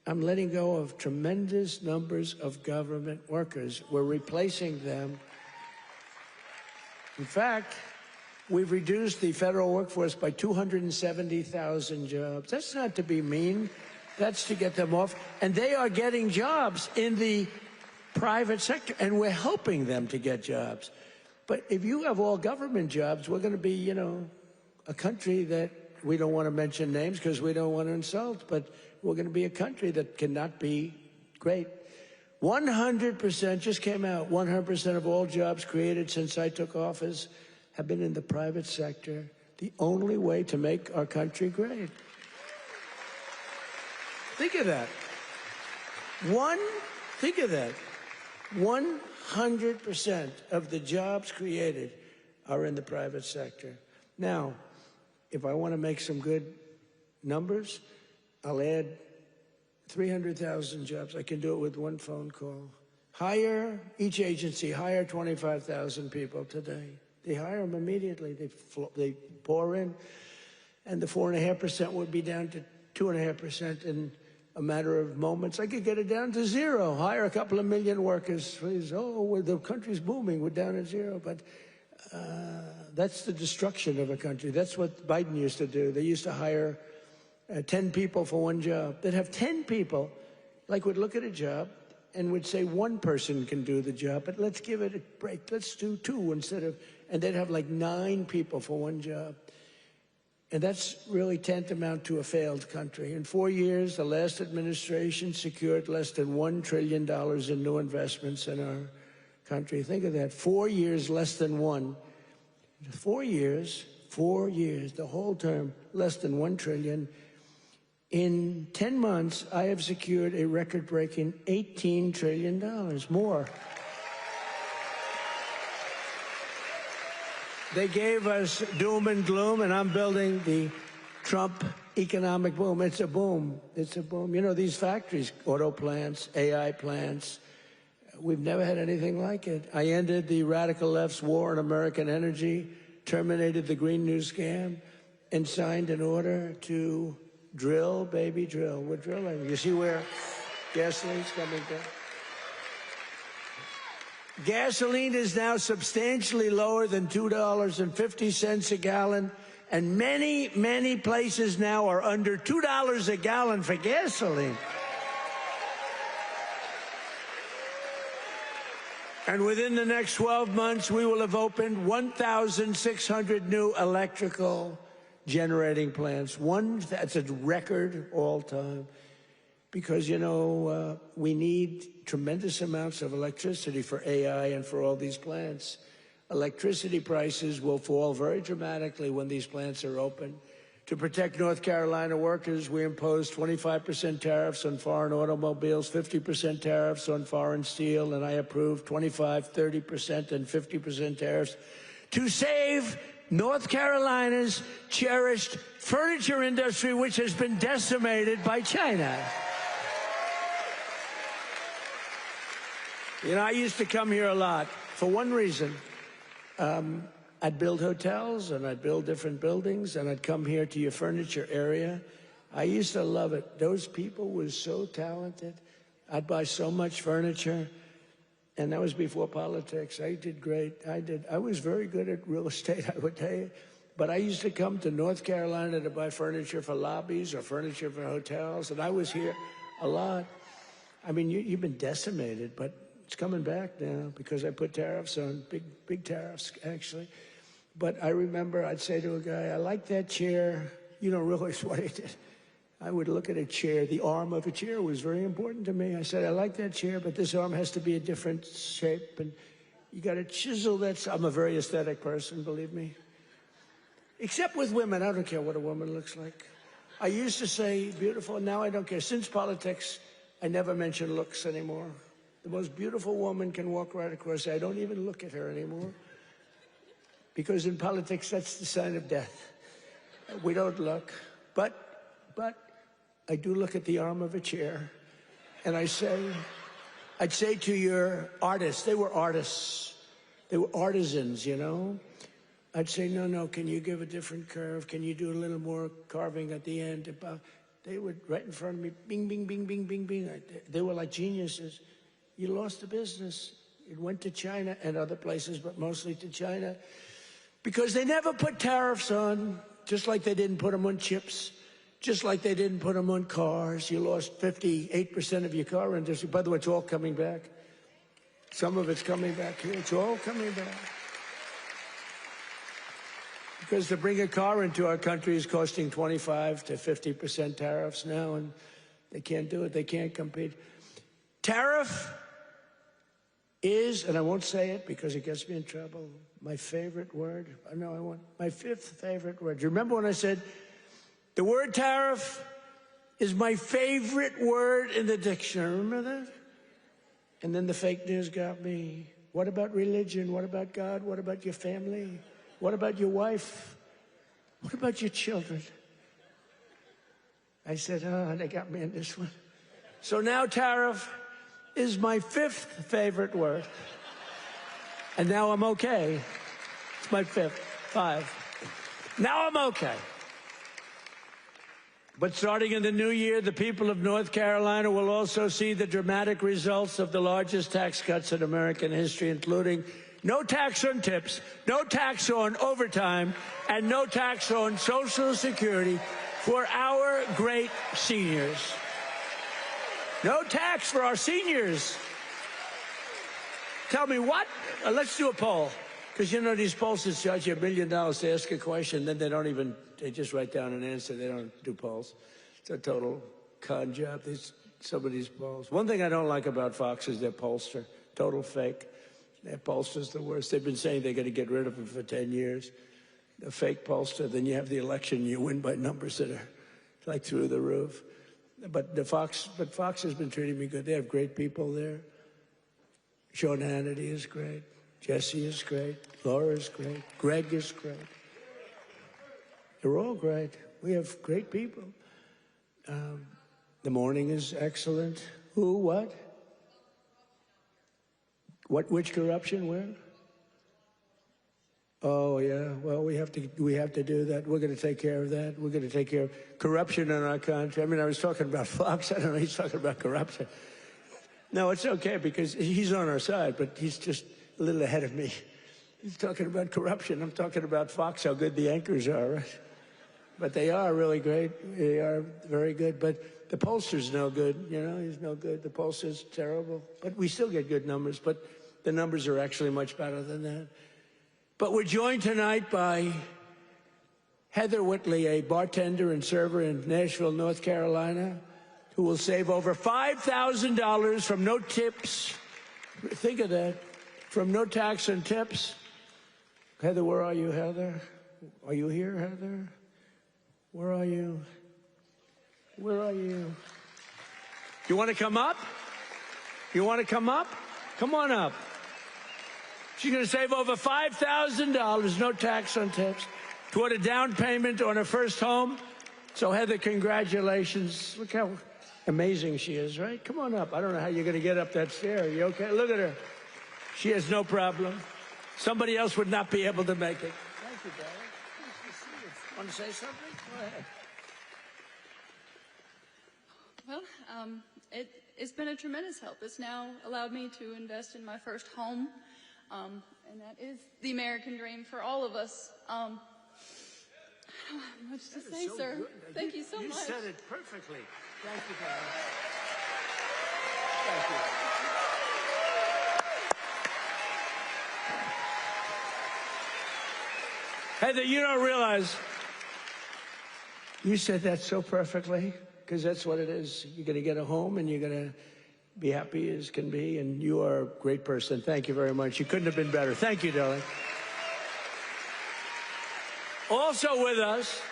I'm letting go of tremendous numbers of government workers. We're replacing them. In fact, we've reduced the federal workforce by 270,000 jobs. That's not to be mean. That's to get them off. And they are getting jobs in the private sector, and we're helping them to get jobs. But if you have all government jobs, we're going to be, a country that we don't want to mention names because we don't want to insult, but we're going to be a country that cannot be great. 100% just came out, 100% of all jobs created since I took office have been in the private sector. The only way to make our country great. Think of that. Think of that. 100% of the jobs created are in the private sector. Now, if I want to make some good numbers, I'll add 300,000 jobs. I can do it with one phone call. Each agency hire 25,000 people today. They hire them immediately. They pour in, and the 4.5% would be down to 2.5% in a matter of moments. I could get it down to zero. Hire a couple of million workers. Please. Oh, the country's booming. We're down at zero. But that's the destruction of a country. That's what Biden used to do. They used to hire 10 people for one job. They'd have 10 people, would look at a job and would say one person can do the job, but let's give it a break. Let's do two and they'd have 9 people for one job. And that's really tantamount to a failed country. In 4 years, the last administration secured less than $1 trillion in new investments in our country. Think of that. 4 years, less than one. 4 years, the whole term, less than $1 trillion. In 10 months, I have secured a record-breaking $18 trillion more. They gave us doom and gloom, and I'm building the Trump economic boom. It's a boom. It's a boom. These factories, auto plants, AI plants, We've never had anything like it. I ended the radical left's war on American energy, terminated the Green New scam, and signed an order to drill, baby, drill. We're drilling. You see where gasoline's coming down? Gasoline is now substantially lower than $2.50 a gallon, and many, many places now are under $2 a gallon for gasoline. And within the next 12 months, we will have opened 1,600 new electrical generating plants. That's a record all time. Because, you know, we need tremendous amounts of electricity for AI and for all these plants. Electricity prices will fall very dramatically when these plants are open. To protect North Carolina workers, we imposed 25% tariffs on foreign automobiles, 50% tariffs on foreign steel, and I approved 25%, 30%, and 50% tariffs to save North Carolina's cherished furniture industry, which has been decimated by China. You know, I used to come here a lot for one reason. I'd build hotels, and I'd build different buildings, and I'd come here to your furniture area. I used to love it. Those people were so talented. I'd buy so much furniture, and that was before politics. I did great. I was very good at real estate, I would tell you. But I used to come to North Carolina to buy furniture for lobbies or furniture for hotels, and I was here a lot. I mean, you've been decimated, but it's coming back now because I put tariffs on, big tariffs, actually. But I remember I'd say to a guy, I like that chair. You don't realize what he did. I would look at a chair. The arm of a chair was very important to me. I said, I like that chair, but this arm has to be a different shape. And you got to chisel that. I'm a very aesthetic person, believe me. Except with women. I don't care what a woman looks like. I used to say beautiful. Now I don't care. Since politics, I never mention looks anymore. The most beautiful woman can walk right across. I don't even look at her anymore. Because in politics, that's the sign of death. We don't look. But I do look at the arm of a chair. And I'd say to your artists, they were artists. They were artisans, you know. I'd say, no, can you give a different curve? Can you do a little more carving at the end? They would, right in front of me, bing, bing, bing, bing, bing, bing. They were like geniuses. You lost the business. It went to China and other places, but mostly to China. Because they never put tariffs on, just like they didn't put them on chips, just like they didn't put them on cars. You lost 58% of your car industry. By the way, it's all coming back. Some of it's coming back here. It's all coming back. Because to bring a car into our country is costing 25 to 50% tariffs now, and they can't do it. They can't compete. Tariff is, and I won't say it because it gets me in trouble, my favorite word. I know I want my fifth favorite word. Do you remember when I said the word tariff is my favorite word in the dictionary? Remember that? And then the fake news got me. What about religion? What about God? What about your family? What about your wife? What about your children? I said, they got me in this one. So now tariff is my fifth favorite word. And now I'm okay. It's my fifth. 5. Now I'm okay. But starting in the new year, the people of North Carolina will also see the dramatic results of the largest tax cuts in American history, including no tax on tips, no tax on overtime, and no tax on Social Security for our great seniors. No tax for our seniors. Tell me what? Let's do a poll. Because, you know, these pollsters charge you $1 million to ask a question, then they just write down an answer. They don't do polls. It's a total con job, some of these polls. One thing I don't like about Fox is their pollster. Total fake. Their pollster's the worst. They've been saying they're going to get rid of them for 10 years. The fake pollster, then you have the election, you win by numbers that are like through the roof. But Fox has been treating me good. They have great people there. Sean Hannity is great. Jesse is great. Laura is great. Greg is great. They're all great. We have great people. The morning is excellent. Who? What? Which corruption? Where? Oh, yeah. Well, we have to do that. We're going to take care of that. We're going to take care of corruption in our country. I mean, I was talking about Fox. I don't know. He's talking about corruption. No, it's okay because he's on our side, but he's just a little ahead of me. He's talking about corruption. I'm talking about Fox, how good the anchors are, right? But they are really great. They are very good. But the pollster's no good. You know, he's no good. The pollster's terrible. But we still get good numbers. But the numbers are actually much better than that. But we're joined tonight by Heather Whitley, a bartender and server in Nashville, North Carolina, who will save over $5,000 from no tips. Think of that. From no tax and tips. Heather, where are you, Heather? Are you here, Heather? Where are you? Where are you? You want to come up? You want to come up? Come on up. She's going to save over $5,000, no tax on tips, toward a down payment on her first home. So, Heather, congratulations. Look how amazing she is, right? Come on up. I don't know how you're going to get up that stair. Are you okay? Look at her. She has no problem. Somebody else would not be able to make it. Thank you, darling. Nice to see you. Want to say something? Go ahead.
Well, it's been a tremendous help. It's now allowed me to invest in my first home, and that is the American dream for all of us. I don't have much to say, sir. Thank you so much.
You said it perfectly. Thank you, darling. Thank you. Heather, you don't realize you said that so perfectly, because that's what it is. You're going to get a home, and you're going to be happy as can be, and you are a great person. Thank you very much. You couldn't have been better. Thank you, darling. Also with us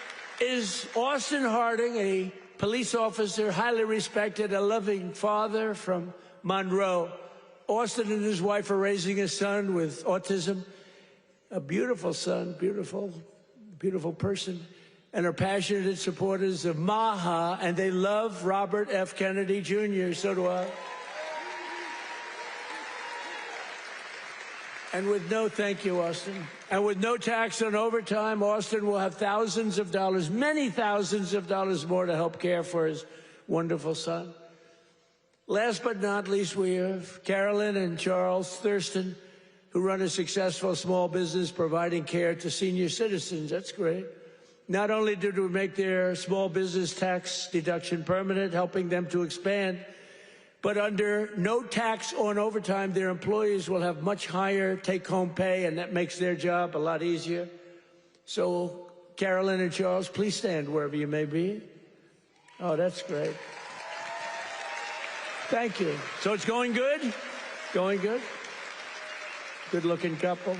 is Austin Harding, a police officer, highly respected, a loving father from Monroe. Austin and his wife are raising a son with autism. A beautiful son, beautiful, beautiful person, and are passionate supporters of MAHA, and they love Robert F. Kennedy Jr., so do I. And with no, thank you, Austin, and with no tax on overtime, Austin will have thousands of dollars, many thousands of dollars more to help care for his wonderful son. Last but not least, we have Carolyn and Charles Thurston, who run a successful small business providing care to senior citizens. That's great. Not only did we make their small business tax deduction permanent, helping them to expand, but under no tax on overtime, their employees will have much higher take-home pay, and that makes their job a lot easier. So, Carolyn and Charles, please stand wherever you may be. Oh, that's great. Thank you. So it's going good? Going good? Good-looking couple.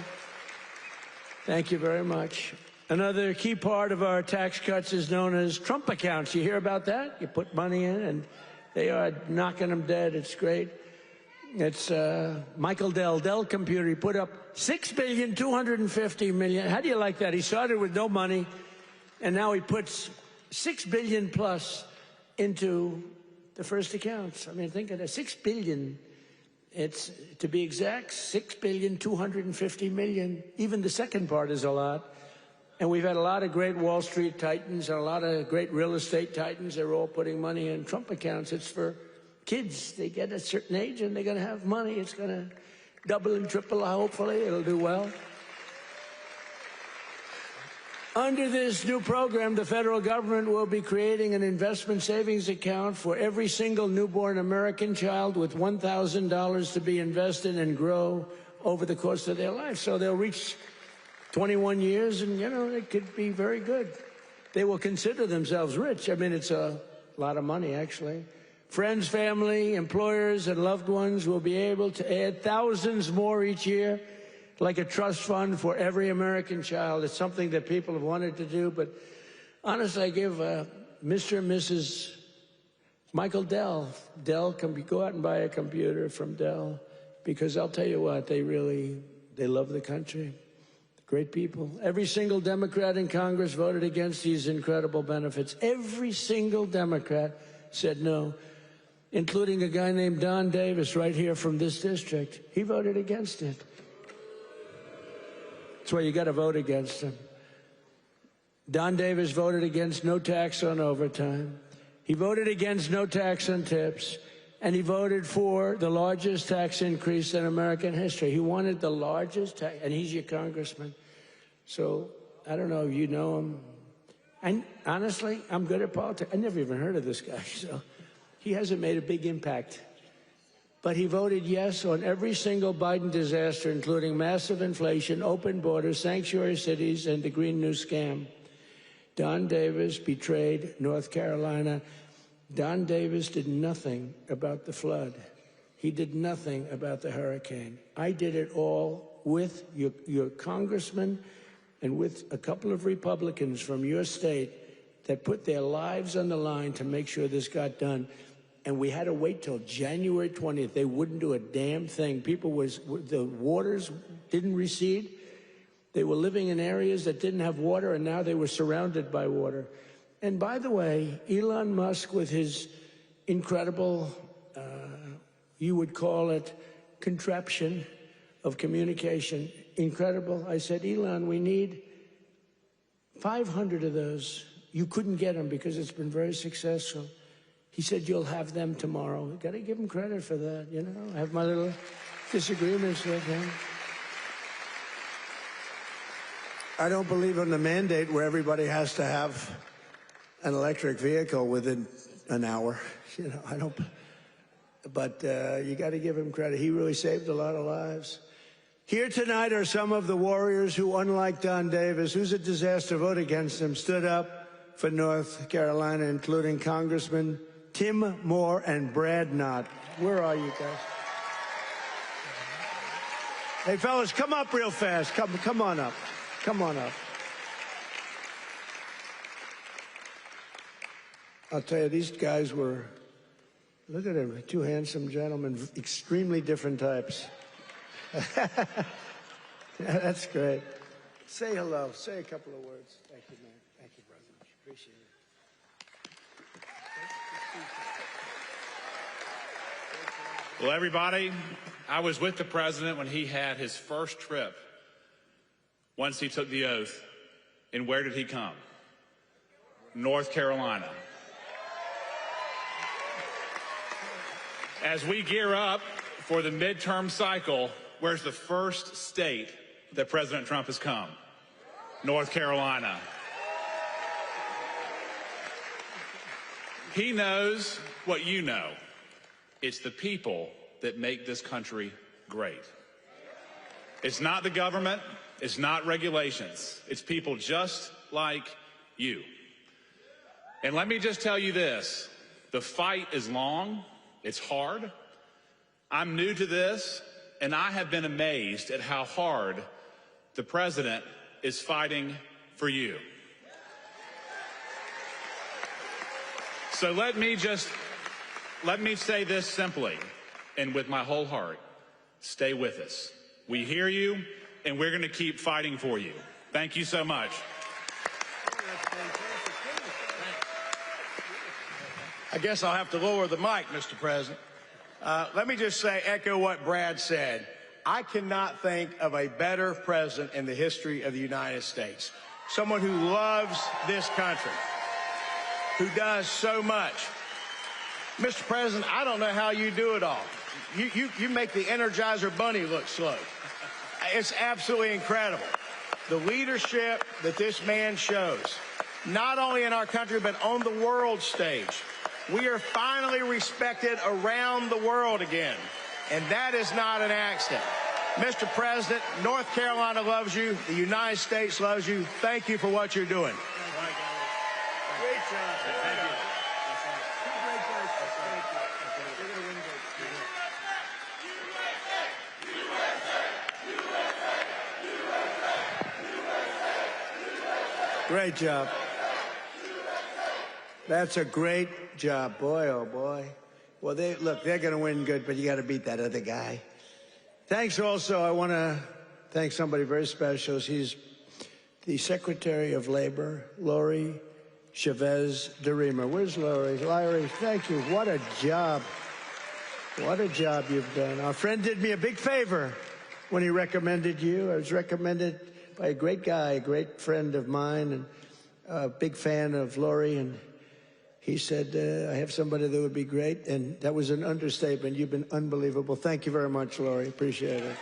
Thank you very much. Another key part of our tax cuts is known as Trump accounts. You hear about that? You put money in, and they are knocking them dead. It's great. It's Michael Dell Computer. He put up $6.25 billion. How do you like that? He started with no money, and now he puts $6 billion plus into the first accounts. I mean, think of that. $6 billion. It's, to be exact, $6.25 billion. Even the second part is a lot. And we've had a lot of great Wall Street titans and a lot of great real estate titans. They're all putting money in Trump accounts. It's for kids. They get a certain age and they're going to have money. It's going to double and triple. Hopefully, it'll do well. Under this new program, the federal government will be creating an investment savings account for every single newborn American child with $1,000 to be invested and grow over the course of their life. So they'll reach 21 years and, you know, it could be very good. They will consider themselves rich. I mean, it's a lot of money, actually. Friends, family, employers, and loved ones will be able to add thousands more each year, like a trust fund for every American child. It's something that people have wanted to do, but honestly, I give Mr. and Mrs. Michael Dell can go out and buy a computer from Dell, because I'll tell you what, they love the country. Great people. Every single Democrat in Congress voted against these incredible benefits. Every single Democrat said no. including a guy named Don Davis right here from this district. He voted against it. That's why you got to vote against him. Don Davis voted against no tax on overtime. He voted against no tax on tips. And he voted for the largest tax increase in American history. He wanted the largest tax, and he's your congressman. So I don't know if you know him. And honestly, I'm good at politics. I never even heard of this guy, so he hasn't made a big impact. But he voted yes on every single Biden disaster, including massive inflation, open borders, sanctuary cities, and the Green New Scam. Don Davis betrayed North Carolina. Don Davis did nothing about the flood. He did nothing about the hurricane. I did it all with your congressman and with a couple of Republicans from your state that put their lives on the line to make sure this got done. And we had to wait till January 20th. They wouldn't do a damn thing. The waters didn't recede. They were living in areas that didn't have water, and now they were surrounded by water. And by the way, Elon Musk, with his incredible, you would call it contraption of communication, incredible. I said, Elon, we need 500 of those. You couldn't get them because it's been very successful. He said, you'll have them tomorrow. Got to give him credit for that, you know. I have my little disagreements with him. I don't believe in the mandate where everybody has to have an electric vehicle within an hour. You know, I don't, but you got to give him credit. He really saved a lot of lives. Here tonight are some of the warriors who, unlike Don Davis, who's a disaster, vote against him, stood up for North Carolina, including Congressman Tim Moore and Brad Knott. Where are you guys? Hey, fellas, come up real fast. Come on up. Come on up. I'll tell you, these guys were, look at them, two handsome gentlemen, extremely different types. That's great. Say hello. Say a couple of words. Thank you, man. Thank you very much. Appreciate it.
Well, everybody, I was with the president when he had his first trip once he took the oath. And where did he come? North Carolina. As we gear up for the midterm cycle, where's the first state that President Trump has come? North Carolina. He knows what you know. It's the people that make this country great. It's not the government. It's not regulations. It's people just like you. And let me just tell you this. The fight is long. It's hard. I'm new to this, and I have been amazed at how hard the president is fighting for you. So let me say this simply and with my whole heart. Stay with us. We hear you, and we're going to keep fighting for you. Thank you so much.
I guess I'll have to lower the mic, Mr. President. Let me just say, echo what Brad said. I cannot think of a better president in the history of the United States. Someone who loves this country, who does so much. Mr. President, I don't know how you do it all. You make the Energizer Bunny look slow. It's absolutely incredible. The leadership that this man shows, not only in our country, but on the world stage. We are finally respected around the world again, and that is not an accident. Mr. President, North Carolina loves you. The United States loves you. Thank you for what you're doing.
Great job. Thank you. Great job. That's a great job. Boy, oh boy. Well, they're going to win good, but you got to beat that other guy. Thanks also. I want to thank somebody very special. He's the Secretary of Labor, Lori Chavez DeRemer. Where's Lori? Lori, thank you. What a job. What a job you've done. Our friend did me a big favor when he recommended you. I was recommended by a great guy, a great friend of mine, and a big fan of Lori, and he said, I have somebody that would be great, and that was an understatement. You've been unbelievable. Thank you very much, Lori. Appreciate it.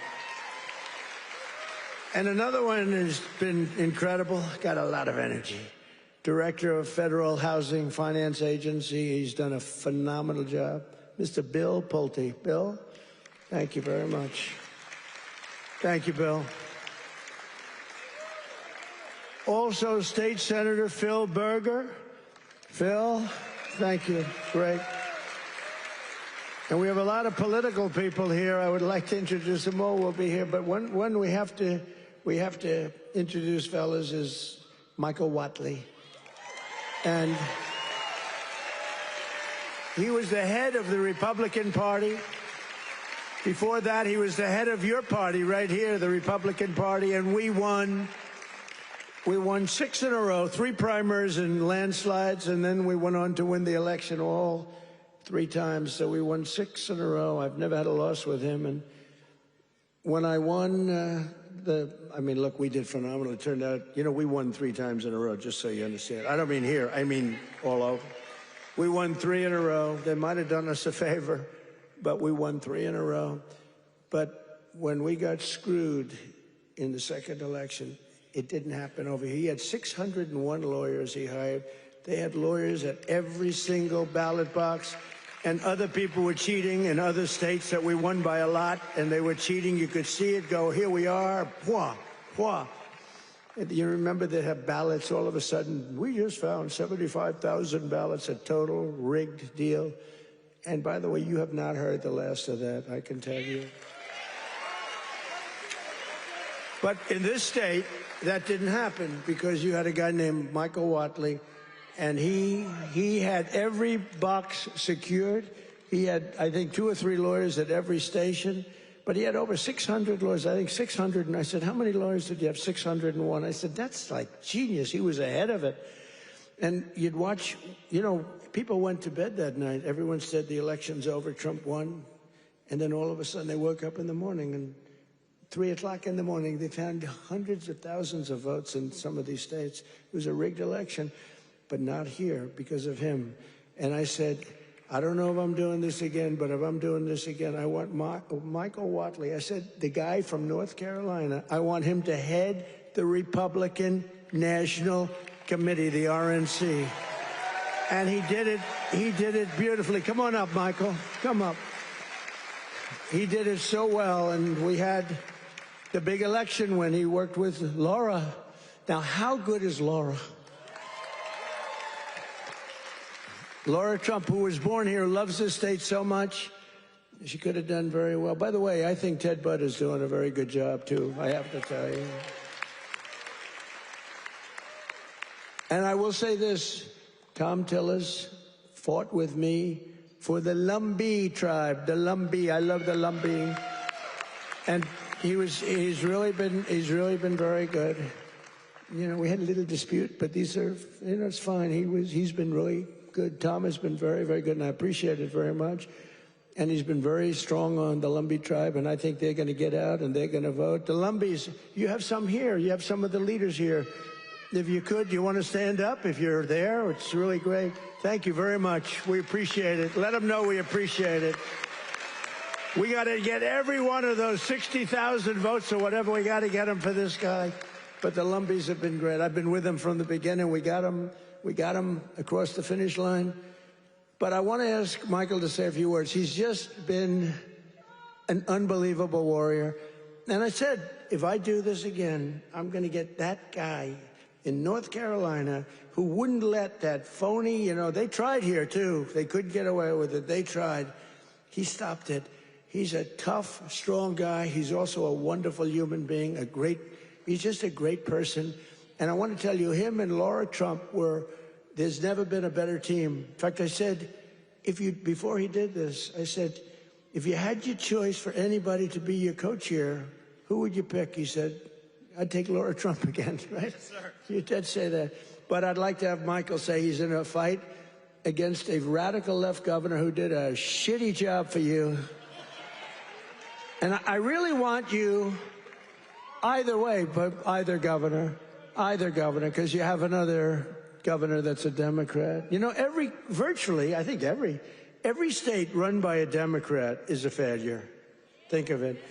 And another one has been incredible, got a lot of energy. Director of Federal Housing Finance Agency. He's done a phenomenal job. Mr. Bill Pulte. Bill, thank you very much. Thank you, Bill. Also, State Senator Phil Berger. Phil, thank you. Great. And we have a lot of political people here. I would like to introduce them all. We'll be here. But one we have to introduce, fellas, is Michael Whatley. And he was the head of the Republican Party. Before that, he was the head of your party right here, the Republican Party, and we won 6 in a row, 3 primaries and landslides, and then we went on to win the election all 3 times. So we won 6 in a row. I've never had a loss with him. And when I won look, we did phenomenal. It turned out, we won 3 times in a row, just so you understand. I don't mean here. I mean all over. We won 3 in a row. They might have done us a favor, but we won 3 in a row. But when we got screwed in the second election, it didn't happen over here. He had 601 lawyers he hired. They had lawyers at every single ballot box. And other people were cheating in other states that we won by a lot, and they were cheating. You could see it go, here we are, pwah, pwah. And you remember they have ballots all of a sudden. We just found 75,000 ballots, a total rigged deal. And by the way, you have not heard the last of that, I can tell you. But in this state, that didn't happen because you had a guy named Michael Whatley, and he had every box secured. He had, I think, 2 or 3 lawyers at every station, but he had over 600 lawyers, I think 600. And I said, how many lawyers did you have? 601. I said, that's like genius. He was ahead of it. And you'd watch, people went to bed that night. Everyone said the election's over, Trump won. And then all of a sudden they woke up in the morning, and 3 o'clock in the morning, they found hundreds of thousands of votes in some of these states. It was a rigged election, but not here because of him. And I said, I don't know if I'm doing this again, but if I'm doing this again, I want Michael Whatley. I said, the guy from North Carolina, I want him to head the Republican National Committee, the RNC. And he did it beautifully. Come on up, Michael, come up. He did it so well, and we had the big election when he worked with Laura. Now, how good is Laura? Laura Trump, who was born here, loves this state so much. She could have done very well. By the way, I think Ted Budd is doing a very good job, too, I have to tell you. And I will say this, Tom Tillis fought with me for the Lumbee tribe, the Lumbee. I love the Lumbee. And he's really been very good. We had a little dispute, but these are, it's fine. He's been really good. Tom has been very, very good, and I appreciate it very much. And he's been very strong on the Lumbee tribe, and I think they're going to get out and they're going to vote. The Lumbees, you have some here. You have some of the leaders here. If you could, you want to stand up if you're there? It's really great. Thank you very much. We appreciate it. Let them know we appreciate it. We got to get every one of those 60,000 votes or whatever. We got to get them for this guy. But the Lumbees have been great. I've been with them from the beginning. We got them across the finish line. But I want to ask Michael to say a few words. He's just been an unbelievable warrior. And I said, if I do this again, I'm going to get that guy in North Carolina who wouldn't let that phony, they tried here too. They couldn't get away with it. They tried. He stopped it. He's a tough, strong guy. He's also a wonderful human being, he's just a great person. And I want to tell you, him and Laura Trump there's never been a better team. In fact, I said, before he did this, I said, if you had your choice for anybody to be your co-chair, who would you pick? He said, I'd take Laura Trump again, right? Yes, sir. You did say that. But I'd like to have Michael say he's in a fight. against a radical left governor who did a shitty job for you. And I really want you, either way, but either governor, because you have another governor that's a Democrat. You know, virtually, I think every state run by a Democrat is a failure. Think of it.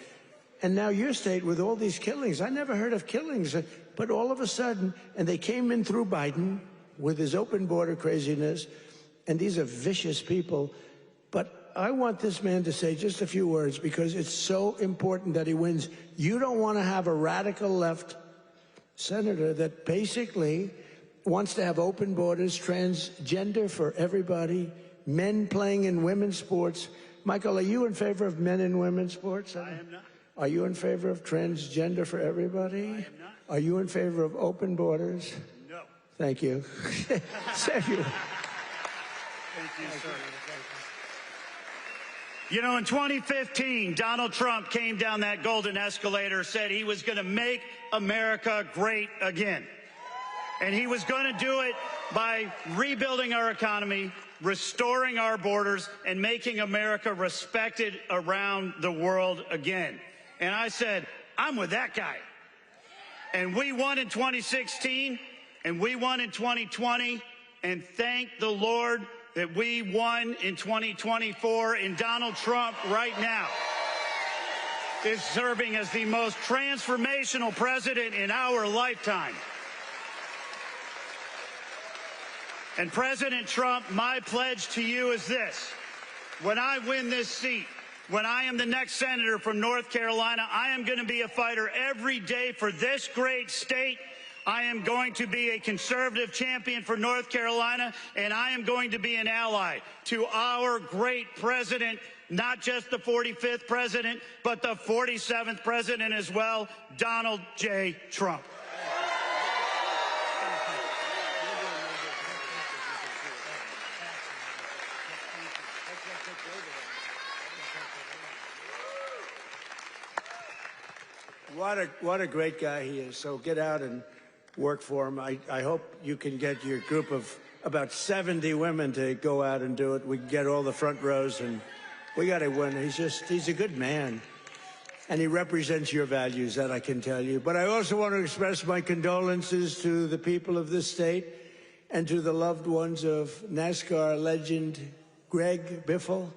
And now your state with all these killings, I never heard of killings, but all of a sudden, and they came in through Biden with his open border craziness, and these are vicious people. But I want this man to say just a few words because it's so important that he wins. You don't want to have a radical left senator that basically wants to have open borders, transgender for everybody, men playing in women's sports. Michael, are you in favor of men in women's sports?
I am not.
Are you in favor of transgender for everybody?
I am not.
Are you in favor of open borders?
No.
Thank you.
Thank you, sir. You know, in 2015, Donald Trump came down that golden escalator, said he was going to make America great again. And he was going to do it by rebuilding our economy, restoring our borders, and making America respected around the world again. And I said, I'm with that guy. And we won in 2016, and we won in 2020, and thank the Lord that we won in 2024, and Donald Trump right now is serving as the most transformational president in our lifetime. And President Trump, my pledge to you is this. When I win this seat, when I am the next senator from North Carolina, I am going to be a fighter every day for this great state. I am going to be a conservative champion for North Carolina, and I am going to be an ally to our great president, not just the 45th president, but the 47th president as well, Donald J. Trump.
What a great guy he is. So get out and work for him. I hope you can get your group of about 70 women to go out and do it. We can get all the front rows, and we got to win. He's a good man, and he represents your values, that I can tell you. But I also want to express my condolences to the people of this state and to the loved ones of NASCAR legend Greg Biffle,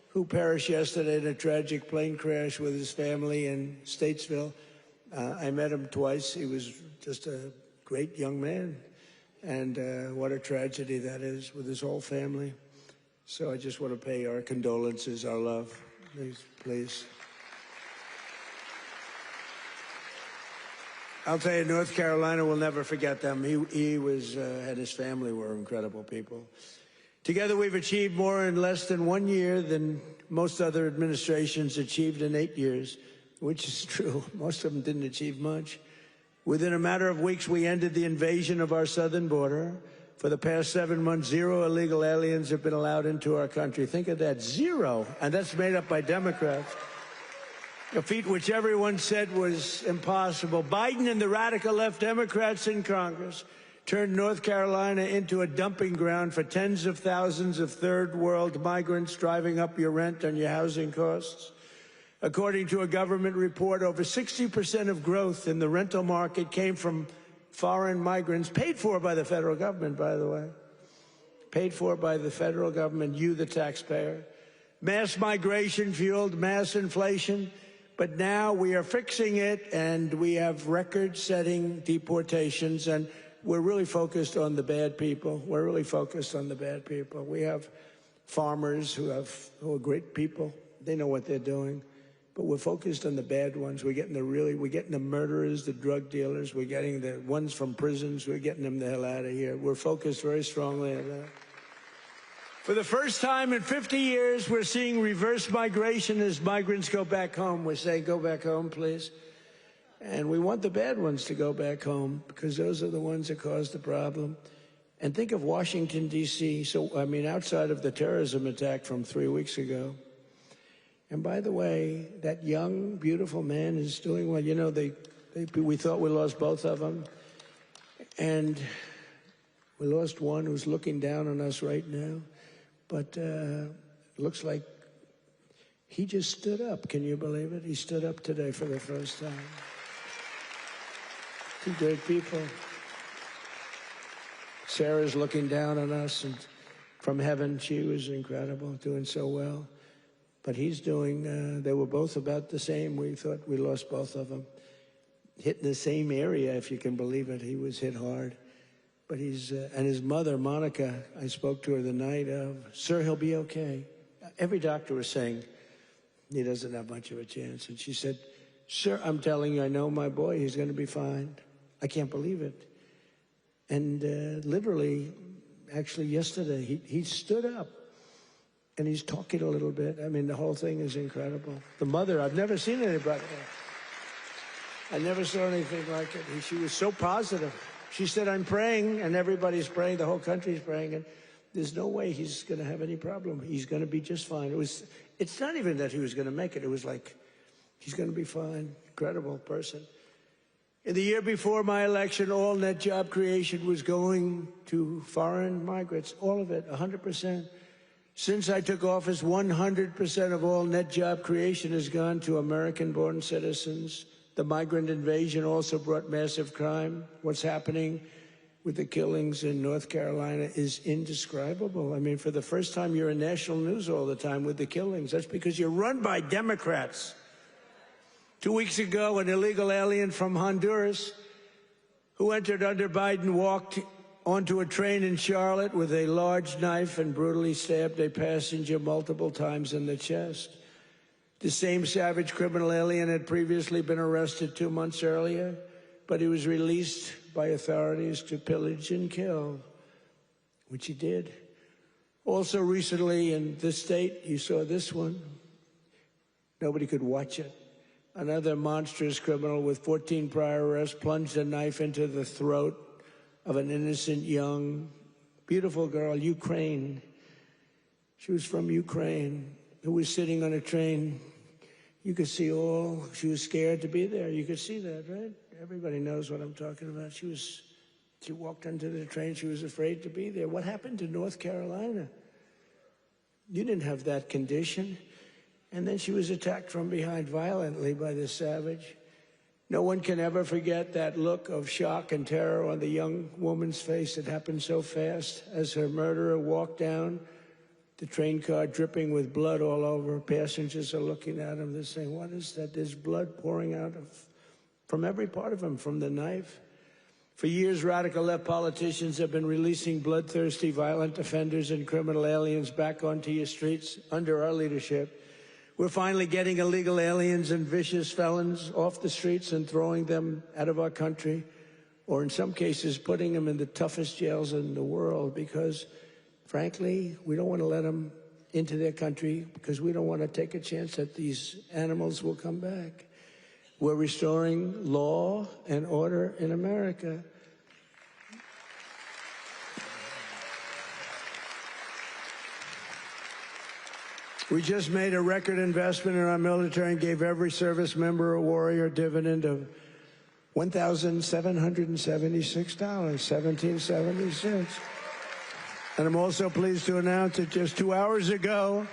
who perished yesterday in a tragic plane crash with his family in Statesville. I met him twice. He was just a great young man. And what a tragedy that is with his whole family. So I just want to pay our condolences, our love. Please. I'll tell you, North Carolina will never forget them. He was, and his family were incredible people. Together, we've achieved more in less than 1 year than most other administrations achieved in 8 years, which is true. Most of them didn't achieve much. Within a matter of weeks, we ended the invasion of our southern border. For the past 7 months, 0 illegal aliens have been allowed into our country. Think of that, 0. And that's made up by Democrats. A feat which everyone said was impossible. Biden and the radical left Democrats in Congress turned North Carolina into a dumping ground for tens of thousands of third world migrants, driving up your rent and your housing costs. According to a government report, over 60% of growth in the rental market came from foreign migrants, paid for by the federal government, by the way. Paid for by the federal government, you, the taxpayer. Mass migration fueled mass inflation, but now we are fixing it, and we have record-setting deportations, and we're really focused on the bad people. We're really focused on the bad people. We have farmers who are great people. They know what they're doing. But we're focused on the bad ones. We're getting the murderers, the drug dealers. We're getting the ones from prisons. We're getting them the hell out of here. We're focused very strongly on that. For the first time in 50 years, we're seeing reverse migration as migrants go back home. We're saying, go back home, please. And we want the bad ones to go back home because those are the ones that caused the problem. And think of Washington, D.C. So, I mean, outside of the terrorism attack from 3 weeks ago. And by the way, that young, beautiful man is doing well. You know, we thought we lost both of them. And We lost one who's looking down on us right now. But it looks like he just stood up. Can you believe it? He stood up today for the first time. Two great people. Sarah's looking down on us, and from heaven, she was incredible, doing so well. But he's doing, they were both about the same. We thought we lost both of them. Hit in the same area, if you can believe it. He was hit hard. But he's, and his mother, Monica, I spoke to her the night of, sir, he'll be okay. Every doctor was saying he doesn't have much of a chance. And she said, sir, I'm telling you, I know my boy, he's going to be fine. I can't believe it. And literally, actually yesterday, he stood up and he's talking a little bit. I mean, the whole thing is incredible. The mother, I've never seen anybody. I never saw anything like it. She was so positive. She said, I'm praying, and everybody's praying, the whole country's praying, and there's no way he's going to have any problem. He's going to be just fine. It's not even that he was going to make it. It was like, he's going to be fine. Incredible person. In the year before my election, all net job creation was going to foreign migrants, all of it, 100%. Since I took office, 100% of all net job creation has gone to American-born citizens. The migrant invasion also brought massive crime. What's happening with the killings in North Carolina is indescribable. I mean, for the first time, you're in national news all the time with the killings. That's because you're run by Democrats. 2 weeks ago, an illegal alien from Honduras who entered under Biden walked onto a train in Charlotte with a large knife and brutally stabbed a passenger multiple times in the chest. The same savage criminal alien had previously been arrested 2 months earlier, but he was released by authorities to pillage and kill, which he did. Also recently in this state, you saw this one. Nobody could watch it. Another monstrous criminal with 14 prior arrests plunged a knife into the throat of an innocent young, beautiful girl, Ukraine. She was from Ukraine, who was sitting on a train. You could see she was scared to be there. You could see that, right? Everybody knows what I'm talking about. She walked onto the train. She was afraid to be there. What happened to North Carolina? You didn't have that condition. And then she was attacked from behind violently by this savage. No one can ever forget that look of shock and terror on the young woman's face. It happened so fast as her murderer walked down the train car, dripping with blood all over. Passengers are looking at him. They're saying, what is that? There's blood pouring out from every part of him, from the knife. For years, radical left politicians have been releasing bloodthirsty, violent offenders and criminal aliens back onto your streets under our leadership. We're finally getting illegal aliens and vicious felons off the streets and throwing them out of our country, or in some cases, putting them in the toughest jails in the world because, frankly, we don't want to let them into their country because we don't want to take a chance that these animals will come back. We're restoring law and order in America. We just made a record investment in our military and gave every service member a warrior dividend of $1,776, 1776. And I'm also pleased to announce that just 2 hours ago,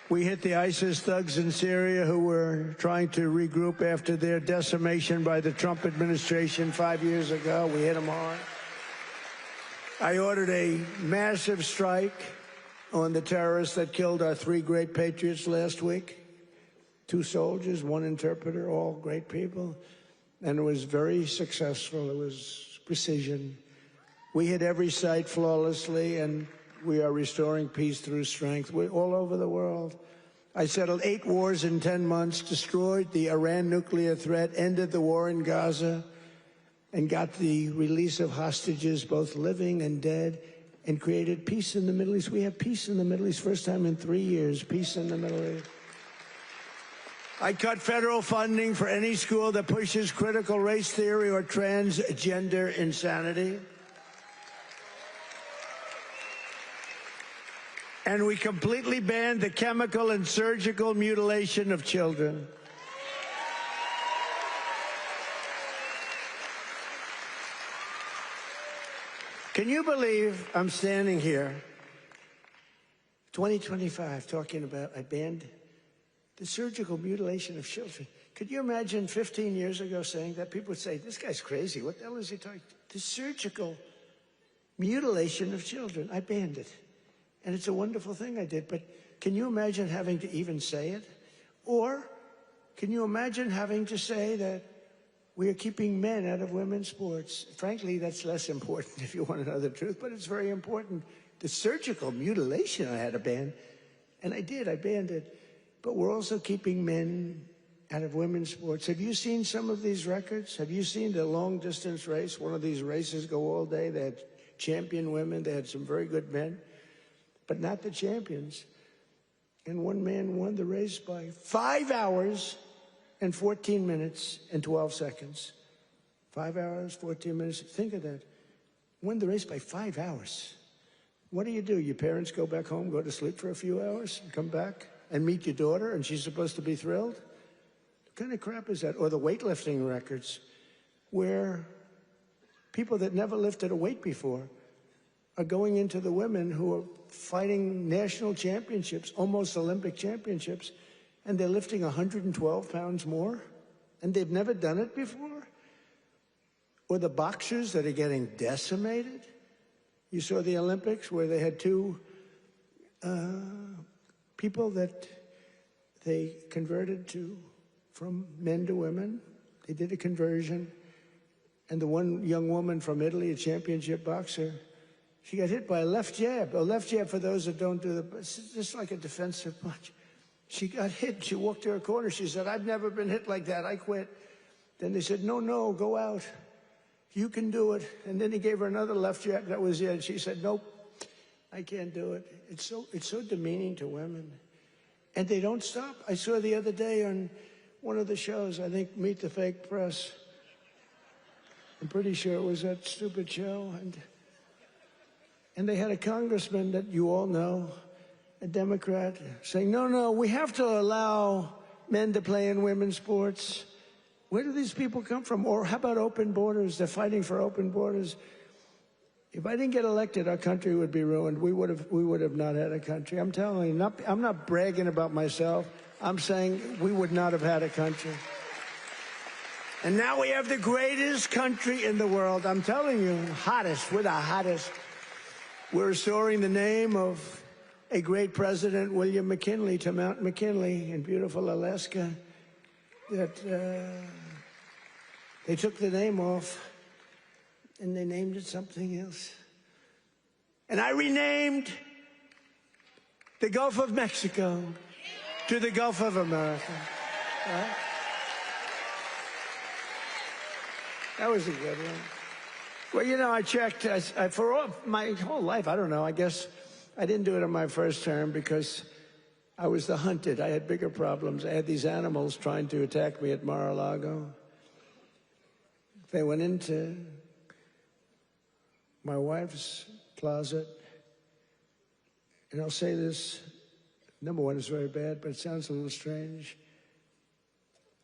we hit the ISIS thugs in Syria who were trying to regroup after their decimation by the Trump administration 5 years ago. We hit them hard. I ordered a massive strike on the terrorists that killed our 3 great patriots last week. 2 soldiers, 1 interpreter, all great people. And it was very successful. It was precision. We hit every site flawlessly, and we are restoring peace through strength. We're all over the world. I settled 8 wars in 10 months, destroyed the Iran nuclear threat, ended the war in Gaza, and got the release of hostages, both living and dead, and created peace in the Middle East. We have peace in the Middle East, first time in 3 years, peace in the Middle East. I cut federal funding for any school that pushes critical race theory or transgender insanity. And we completely banned the chemical and surgical mutilation of children. Can you believe I'm standing here, 2025, talking about I banned the surgical mutilation of children? Could you imagine 15 years ago saying that? People would say, this guy's crazy. What the hell is he talking? The surgical mutilation of children. I banned it. And it's a wonderful thing I did. But can you imagine having to even say it? Or can you imagine having to say that we are keeping men out of women's sports? Frankly, that's less important if you want to know the truth, but it's very important. The surgical mutilation I had to ban, and I did, I banned it. But we're also keeping men out of women's sports. Have you seen some of these records? Have you seen the long-distance race? One of these races go all day. They had champion women. They had some very good men, but not the champions. And one man won the race by 5 hours and 14 minutes and 12 seconds. 5 hours, 14 minutes. Think of that. Won the race by 5 hours. What do? Your parents go back home, go to sleep for a few hours, and come back and meet your daughter, and she's supposed to be thrilled? What kind of crap is that? Or the weightlifting records, where people that never lifted a weight before are going into the women who are fighting national championships, almost Olympic championships, and they're lifting 112 pounds more, and they've never done it before. Or the boxers that are getting decimated. You saw the Olympics where they had two people that they converted from men to women. They did a conversion. And the one young woman from Italy, a championship boxer, she got hit by a left jab. A left jab, for those that don't do it's just like a defensive punch. She got hit. She walked to her corner. She said, I've never been hit like that. I quit. Then they said, no, go out. You can do it. And then he gave her another left jab. That was it. She said, nope, I can't do it. It's so demeaning to women. And they don't stop. I saw the other day on one of the shows, I think Meet the Fake Press. I'm pretty sure it was that stupid show. And they had a congressman that you all know, a Democrat, saying, no, we have to allow men to play in women's sports. Where do these people come from? Or how about open borders? They're fighting for open borders. If I didn't get elected, our country would be ruined. We would have not had a country. I'm telling you, I'm not bragging about myself. I'm saying we would not have had a country. And now we have the greatest country in the world. I'm telling you, hottest. We're the hottest. We're restoring the name of a great president, William McKinley, to Mount McKinley in beautiful Alaska. That they took the name off and they named it something else. And I renamed the Gulf of Mexico to the Gulf of America. Right? That was a good one. Well, I checked for my whole life. I don't know. I guess I didn't do it in my first term because I was the hunted. I had bigger problems. I had these animals trying to attack me at Mar-a-Lago. They went into my wife's closet. And I'll say this. Number one, is very bad, but it sounds a little strange.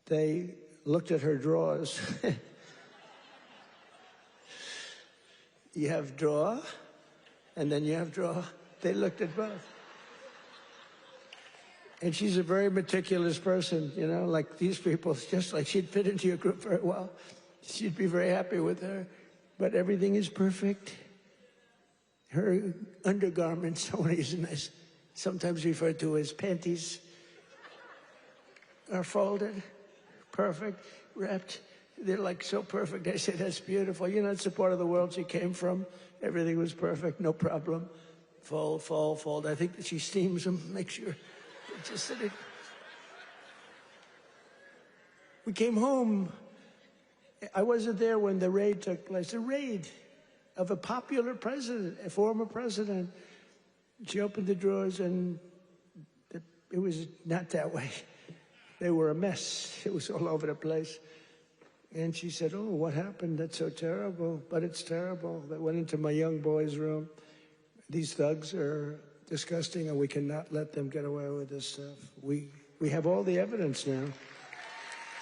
They looked at her drawers. You have drawer, and then you have drawer. They looked at both. And she's a very meticulous person, like these people. It's just like she'd fit into your group very well. She'd be very happy with her. But everything is perfect. Her undergarments, I want to use a nice, sometimes referred to as panties, are folded, perfect, wrapped. They're like so perfect. I said, that's beautiful. It's the part of the world she came from. Everything was perfect, no problem. Fold, fold, fold. I think that she steams them, make sure. Just that we came home. I wasn't there when the raid took place. A raid of a popular president, a former president. She opened the drawers and it was not that way. They were a mess. It was all over the place. And she said, oh, what happened? That's so terrible. But it's terrible. They went into my young boy's room. These thugs are disgusting, and we cannot let them get away with this stuff. We have all the evidence now.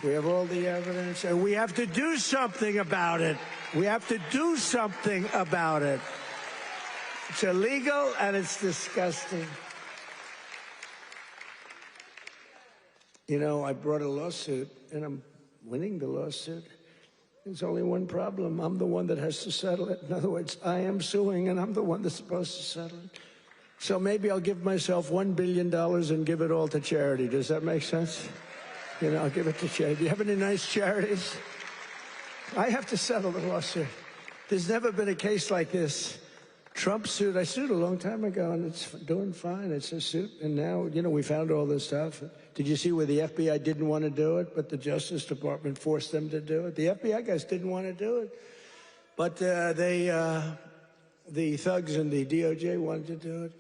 We have all the evidence, and we have to do something about it. We have to do something about it. It's illegal and it's disgusting. You know, I brought a lawsuit, and I'm winning the lawsuit. There's only one problem. I'm the one that has to settle it. In other words, I am suing, and I'm the one that's supposed to settle it. So maybe I'll give myself $1 billion and give it all to charity. Does that make sense? You know, I'll give it to charity. Do you have any nice charities? I have to settle the lawsuit. There's never been a case like this. Trump suit, I sued a long time ago, and it's doing fine. It's a suit, and now, you know, we found all this stuff. Did you see where the FBI didn't want to do it, but the Justice Department forced them to do it? The FBI guys didn't want to do it, but the thugs and the DOJ wanted to do it.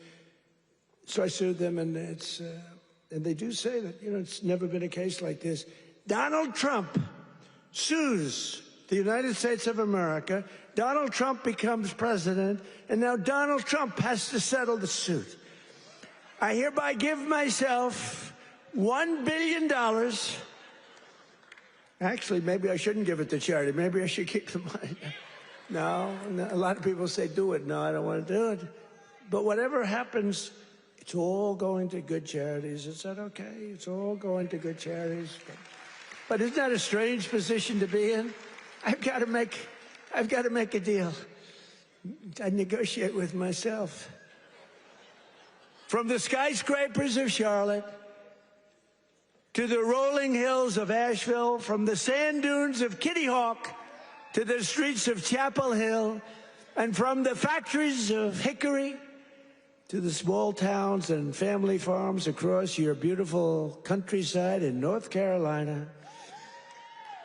So I sued them, and and they do say that, you know, it's never been a case like this. Donald Trump sues the United States of America. Donald Trump becomes president, and now Donald Trump has to settle the suit. I hereby give myself $1 billion. Actually, maybe I shouldn't give it to charity. Maybe I should keep the money. No, a lot of people say, do it. No, I don't want to do it. But whatever happens, it's all going to good charities. Is that okay? It's all going to good charities. But isn't that a strange position to be in? I've got to make a deal. I negotiate with myself. From the skyscrapers of Charlotte to the rolling hills of Asheville, from the sand dunes of Kitty Hawk to the streets of Chapel Hill, and from the factories of Hickory to the small towns and family farms across your beautiful countryside in North Carolina,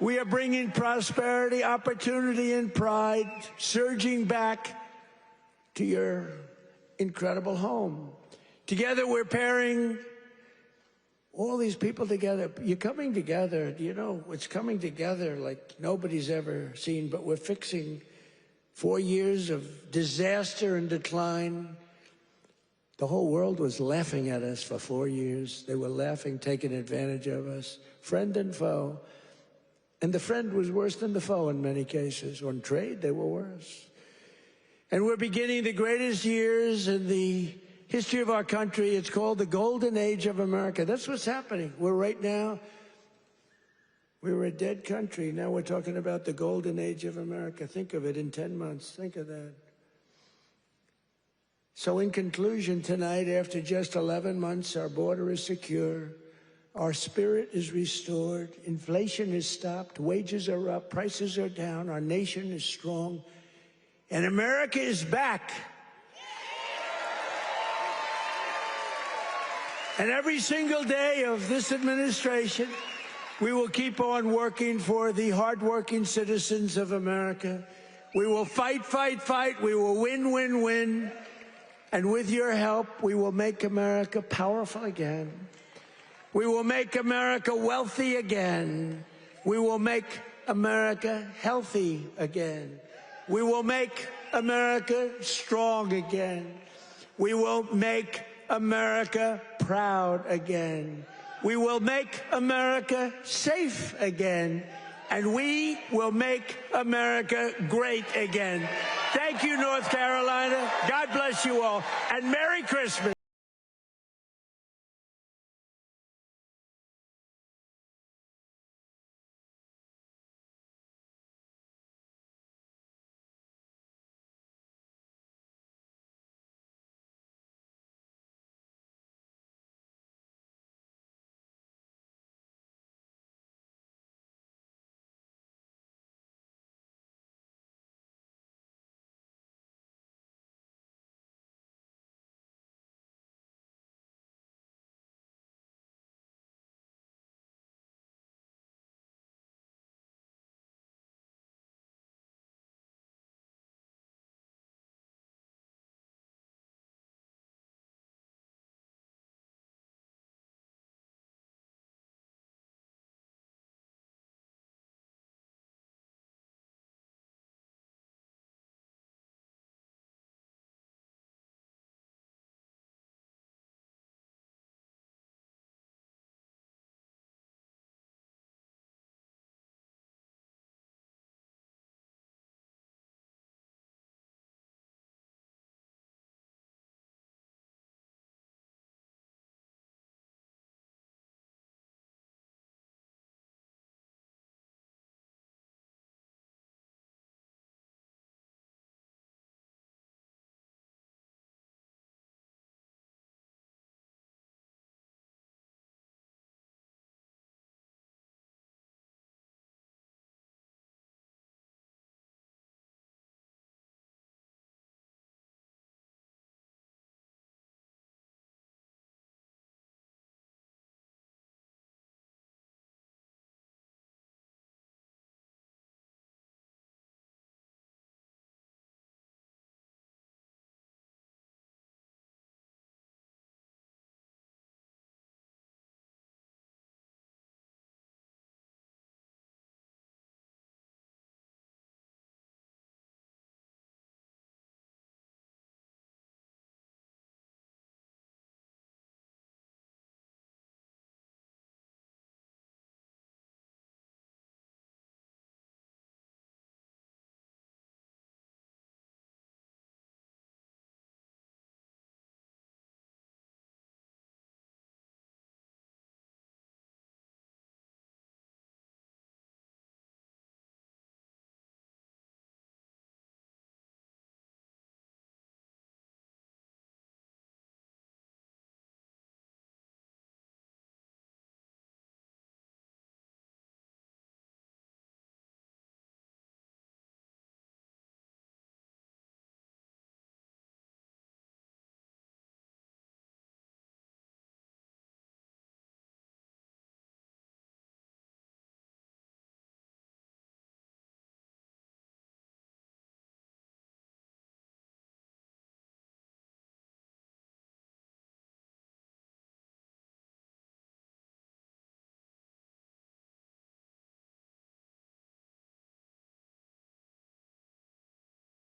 we are bringing prosperity, opportunity, and pride surging back to your incredible home. Together, we're pairing all these people together. You're coming together. You know, it's coming together like nobody's ever seen, but we're fixing 4 years of disaster and decline. The whole world was laughing at us for 4 years. They were laughing, taking advantage of us, friend and foe. And the friend was worse than the foe in many cases. On trade, they were worse. And we're beginning the greatest years in the history of our country. It's called the Golden Age of America. That's what's happening. We were a dead country. Now we're talking about the Golden Age of America. Think of it in 10 months. Think of that. So in conclusion, tonight, after just 11 months, our border is secure. Our spirit is restored. Inflation is stopped. Wages are up. Prices are down. Our nation is strong. And America is back. And every single day of this administration, we will keep on working for the hardworking citizens of America. We will fight, fight, fight. We will win, win, win. And with your help, we will make America powerful again. We will make America wealthy again. We will make America healthy again. We will make America strong again. We will make America proud again. We will make America safe again. And we will make America great again. Thank you, North Carolina. God bless you all. And Merry Christmas.